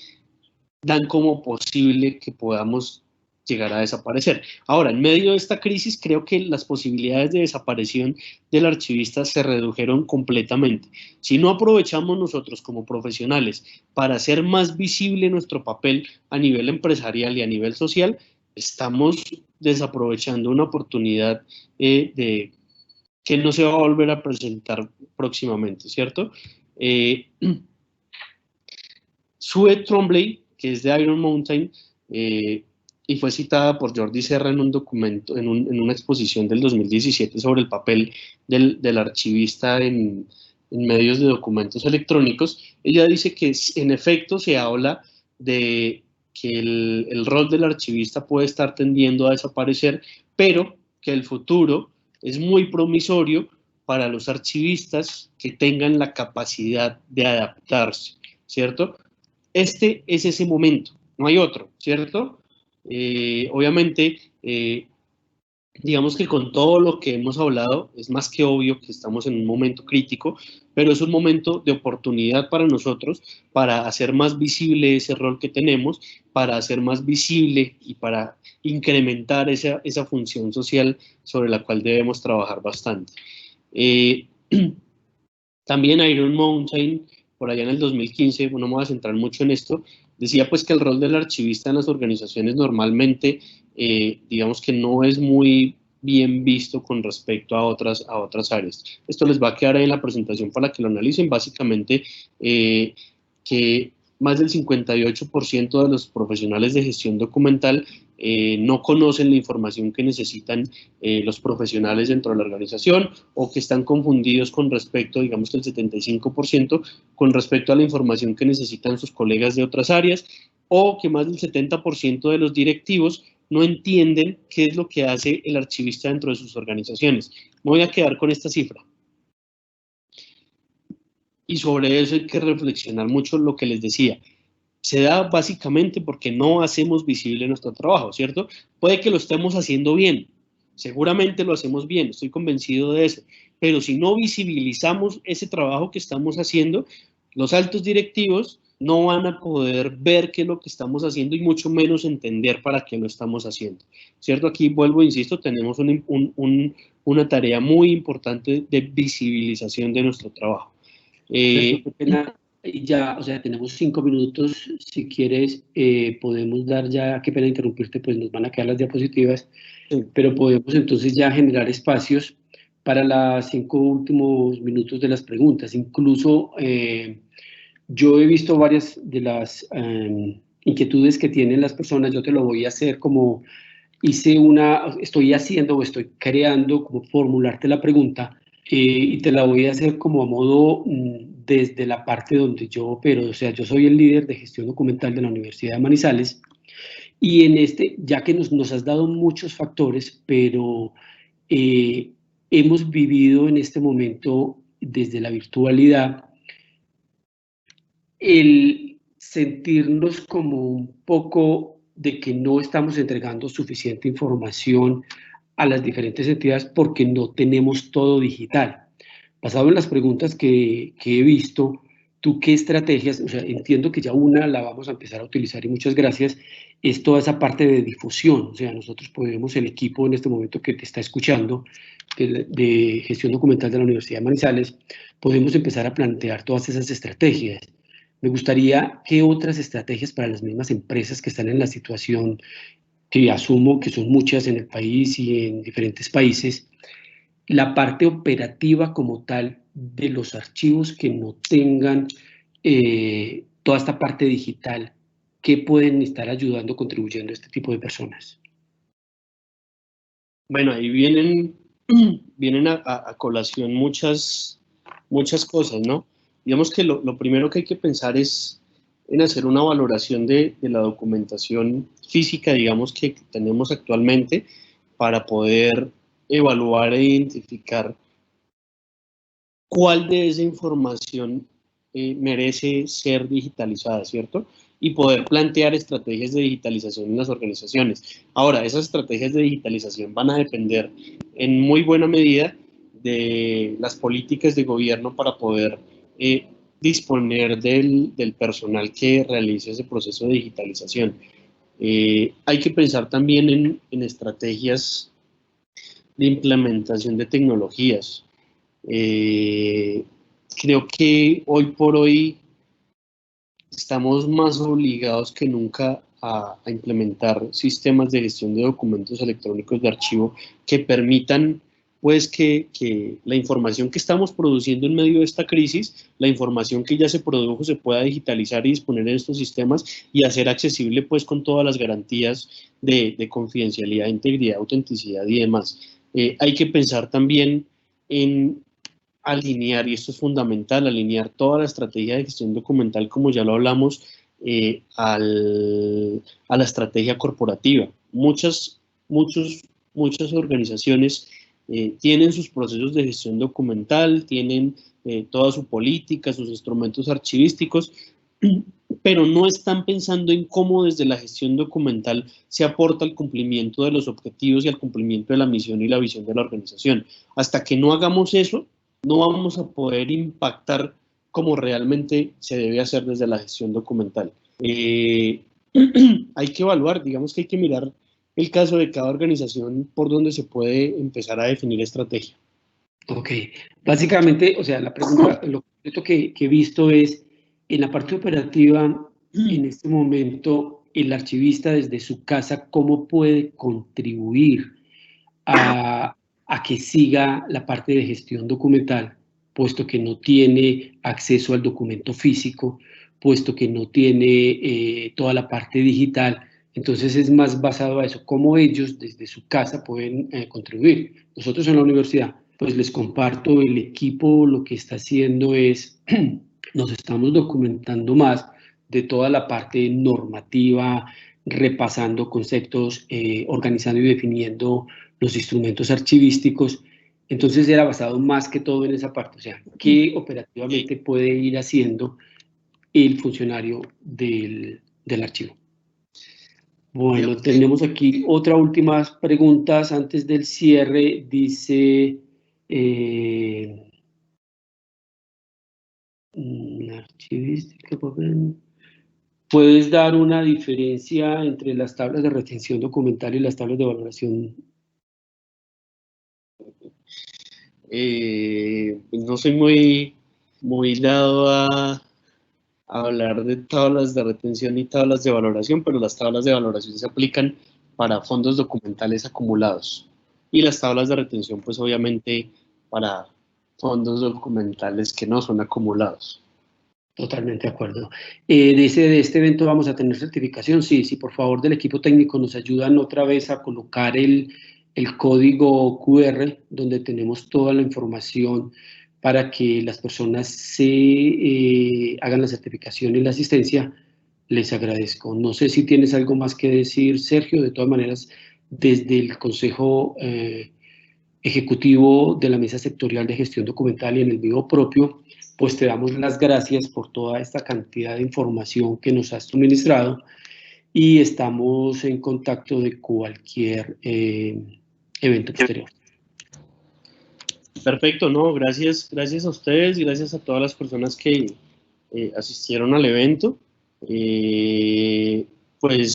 dan como posible que podamos llegar a desaparecer. Ahora, en medio de esta crisis, creo que las posibilidades de desaparición del archivista se redujeron completamente. Si no aprovechamos nosotros como profesionales para hacer más visible nuestro papel a nivel empresarial y a nivel social, estamos desaprovechando una oportunidad que no se va a volver a presentar próximamente, ¿cierto? Sue Twombly, que es de Iron Mountain, y fue citada por Jordi Serra en un documento, en una exposición del 2017 sobre el papel del archivista en medios de documentos electrónicos. Ella dice que en efecto se habla de que el rol del archivista puede estar tendiendo a desaparecer, pero que el futuro es muy promisorio para los archivistas que tengan la capacidad de adaptarse, ¿cierto? Este es ese momento, no hay otro, ¿cierto? Obviamente, digamos que con todo lo que hemos hablado, es más que obvio que estamos en un momento crítico, pero es un momento de oportunidad para nosotros, para hacer más visible ese rol que tenemos, para hacer más visible y para incrementar esa función social sobre la cual debemos trabajar bastante. También Iron Mountain, por allá en el 2015, no me voy a centrar mucho en esto, decía pues que el rol del archivista en las organizaciones normalmente, digamos que no es muy bien visto con respecto a otras áreas. Esto les va a quedar ahí en la presentación para que lo analicen. Básicamente, que más del 58% de los profesionales de gestión documental no conocen la información que necesitan los profesionales dentro de la organización, o que están confundidos con respecto, digamos que el 75%, con respecto a la información que necesitan sus colegas de otras áreas, o que más del 70% de los directivos no entienden qué es lo que hace el archivista dentro de sus organizaciones. Me voy a quedar con esta cifra. Y sobre eso hay que reflexionar mucho lo que les decía. Se da básicamente porque no hacemos visible nuestro trabajo, ¿cierto? Puede que lo estemos haciendo bien, seguramente lo hacemos bien, estoy convencido de eso, pero si no visibilizamos ese trabajo que estamos haciendo, los altos directivos no van a poder ver qué es lo que estamos haciendo y mucho menos entender para qué lo estamos haciendo, ¿cierto? Aquí vuelvo, insisto, tenemos una tarea muy importante de visibilización de nuestro trabajo. Qué pena, ya, o sea, tenemos 5 minutos, si quieres, podemos dar ya, qué pena interrumpirte, pues nos van a quedar las diapositivas, pero podemos entonces ya generar espacios para los 5 últimos minutos de las preguntas. Incluso yo he visto varias de las inquietudes que tienen las personas, yo te lo voy a hacer como estoy haciendo o estoy creando, como formularte la pregunta, y te la voy a hacer como a modo desde la parte donde yo opero. O sea, yo soy el líder de gestión documental de la Universidad de Manizales, y en ya que nos has dado muchos factores, pero hemos vivido en este momento desde la virtualidad el sentirnos como un poco de que no estamos entregando suficiente información a las diferentes entidades porque no tenemos todo digital. Basado en las preguntas que he visto, ¿tú qué estrategias? O sea, entiendo que ya una la vamos a empezar a utilizar y muchas gracias, es toda esa parte de difusión. O sea, nosotros podemos, el equipo en este momento que te está escuchando, de gestión documental de la Universidad de Manizales, podemos empezar a plantear todas esas estrategias. Me gustaría qué otras estrategias para las mismas empresas que están en la situación, que asumo que son muchas en el país y en diferentes países, la parte operativa como tal de los archivos que no tengan toda esta parte digital, ¿qué pueden estar ayudando, contribuyendo a este tipo de personas? Bueno, ahí vienen a colación muchas cosas, ¿no? Digamos que lo primero que hay que pensar es en hacer una valoración de la documentación física, digamos, que tenemos actualmente, para poder evaluar e identificar cuál de esa información merece ser digitalizada, ¿cierto? Y poder plantear estrategias de digitalización en las organizaciones. Ahora, esas estrategias de digitalización van a depender en muy buena medida de las políticas de gobierno para poder disponer del personal que realice ese proceso de digitalización. Hay que pensar también en estrategias de implementación de tecnologías. Creo que hoy por hoy estamos más obligados que nunca a implementar sistemas de gestión de documentos electrónicos de archivo que permitan, pues, que la información que estamos produciendo en medio de esta crisis, la información que ya se produjo, se pueda digitalizar y disponer en estos sistemas y hacer accesible, pues, con todas las garantías de confidencialidad, integridad, autenticidad y demás. Hay que pensar también en alinear, y esto es fundamental, alinear toda la estrategia de gestión documental, como ya lo hablamos, a la estrategia corporativa. Muchas organizaciones tienen sus procesos de gestión documental, tienen toda su política, sus instrumentos archivísticos, pero no están pensando en cómo desde la gestión documental se aporta al cumplimiento de los objetivos y al cumplimiento de la misión y la visión de la organización. Hasta que no hagamos eso, no vamos a poder impactar como realmente se debe hacer desde la gestión documental. Hay que evaluar, digamos que hay que mirar el caso de cada organización por donde se puede empezar a definir estrategia. Ok, básicamente, o sea, la pregunta, lo que he visto es, en la parte operativa, en este momento, el archivista desde su casa, ¿cómo puede contribuir a que siga la parte de gestión documental, puesto que no tiene acceso al documento físico? puesto que no tiene toda la parte digital. Entonces es más basado a eso, cómo ellos desde su casa pueden contribuir. Nosotros en la universidad, pues les comparto, el equipo lo que está haciendo es, nos estamos documentando más de toda la parte normativa, repasando conceptos, organizando y definiendo los instrumentos archivísticos. Entonces era basado más que todo en esa parte, o sea, qué operativamente puede ir haciendo el funcionario del archivo. Bueno, tenemos aquí otra últimas preguntas antes del cierre. Dice, archivística, ¿puedes dar una diferencia entre las tablas de retención documental y las tablas de valoración? No soy muy dado a hablar de tablas de retención y tablas de valoración, pero las tablas de valoración se aplican para fondos documentales acumulados y las tablas de retención pues obviamente para fondos documentales que no son acumulados. Totalmente de acuerdo. De este evento vamos a tener certificación. Sí, por favor del equipo técnico nos ayudan otra vez a colocar el código QR donde tenemos toda la información para que las personas se hagan la certificación y la asistencia. Les agradezco. No sé si tienes algo más que decir, Sergio. De todas maneras, desde el Consejo Ejecutivo de la Mesa Sectorial de Gestión Documental y en el mío propio, pues te damos las gracias por toda esta cantidad de información que nos has suministrado y estamos en contacto de cualquier evento posterior. Perfecto, no, gracias a ustedes, gracias a todas las personas que asistieron al evento. Pues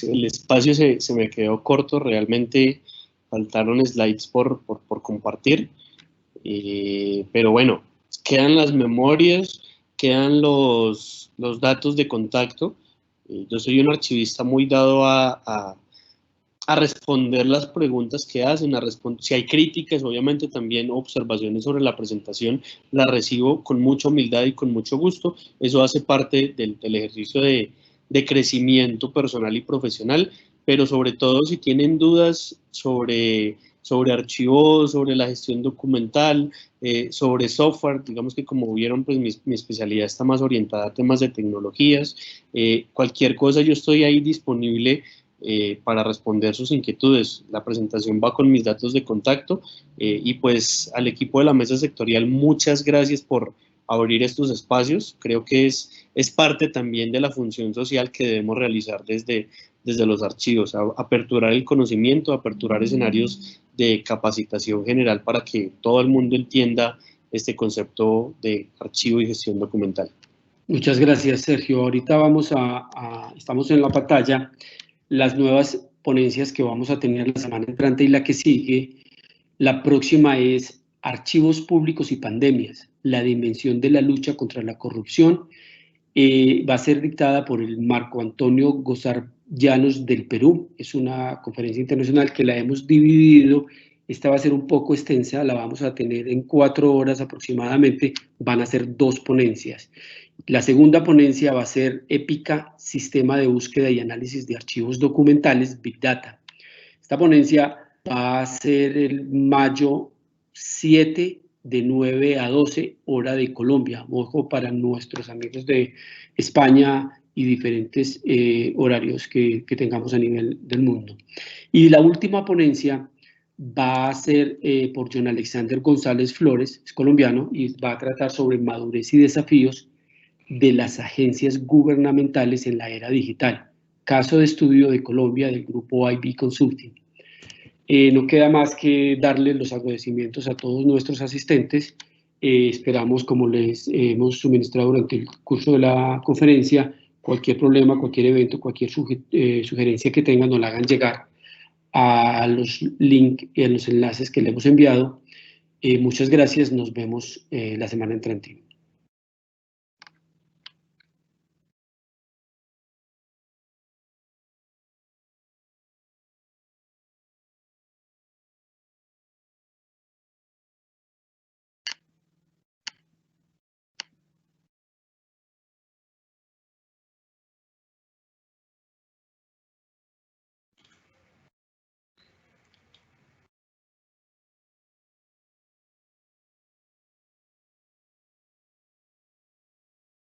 el espacio se me quedó corto, realmente faltaron slides por compartir, pero bueno, quedan las memorias, quedan los datos de contacto. Yo soy un archivista muy dado a responder las preguntas que hacen, si hay críticas, obviamente también observaciones sobre la presentación, las recibo con mucha humildad y con mucho gusto. Eso hace parte del ejercicio de crecimiento personal y profesional, pero sobre todo si tienen dudas sobre archivos, sobre la gestión documental, sobre software, digamos que como vieron, pues mi especialidad está más orientada a temas de tecnologías. Cualquier cosa yo estoy ahí disponible para responder sus inquietudes. La presentación va con mis datos de contacto y pues al equipo de la mesa sectorial, muchas gracias por abrir estos espacios. Creo que es parte también de la función social que debemos realizar desde los archivos, aperturar el conocimiento, aperturar escenarios de capacitación general para que todo el mundo entienda este concepto de archivo y gestión documental. Muchas gracias, Sergio. Ahorita estamos en la pantalla las nuevas ponencias que vamos a tener la semana entrante y la que sigue. La próxima es Archivos Públicos y Pandemias, la dimensión de la lucha contra la corrupción. Va a ser dictada por el Marco Antonio Gozar Llanos del Perú. Es una conferencia internacional que la hemos dividido. Esta va a ser un poco extensa, la vamos a tener en 4 horas aproximadamente. Van a ser 2 ponencias. La segunda ponencia va a ser Épica, Sistema de Búsqueda y Análisis de Archivos Documentales, Big Data. Esta ponencia va a ser el mayo 7 de 9 a 12 hora de Colombia. Ojo para nuestros amigos de España y diferentes horarios que tengamos a nivel del mundo. Y la última ponencia va a ser por John Alexander González Flores, es colombiano, y va a tratar sobre madurez y desafíos de las agencias gubernamentales en la era digital. Caso de estudio de Colombia del grupo IB Consulting. No queda más que darles los agradecimientos a todos nuestros asistentes. Esperamos, como les hemos suministrado durante el curso de la conferencia, cualquier problema, cualquier evento, cualquier sugerencia que tengan, nos la hagan llegar a los links y a los enlaces que le hemos enviado. Muchas gracias, nos vemos la semana entrante.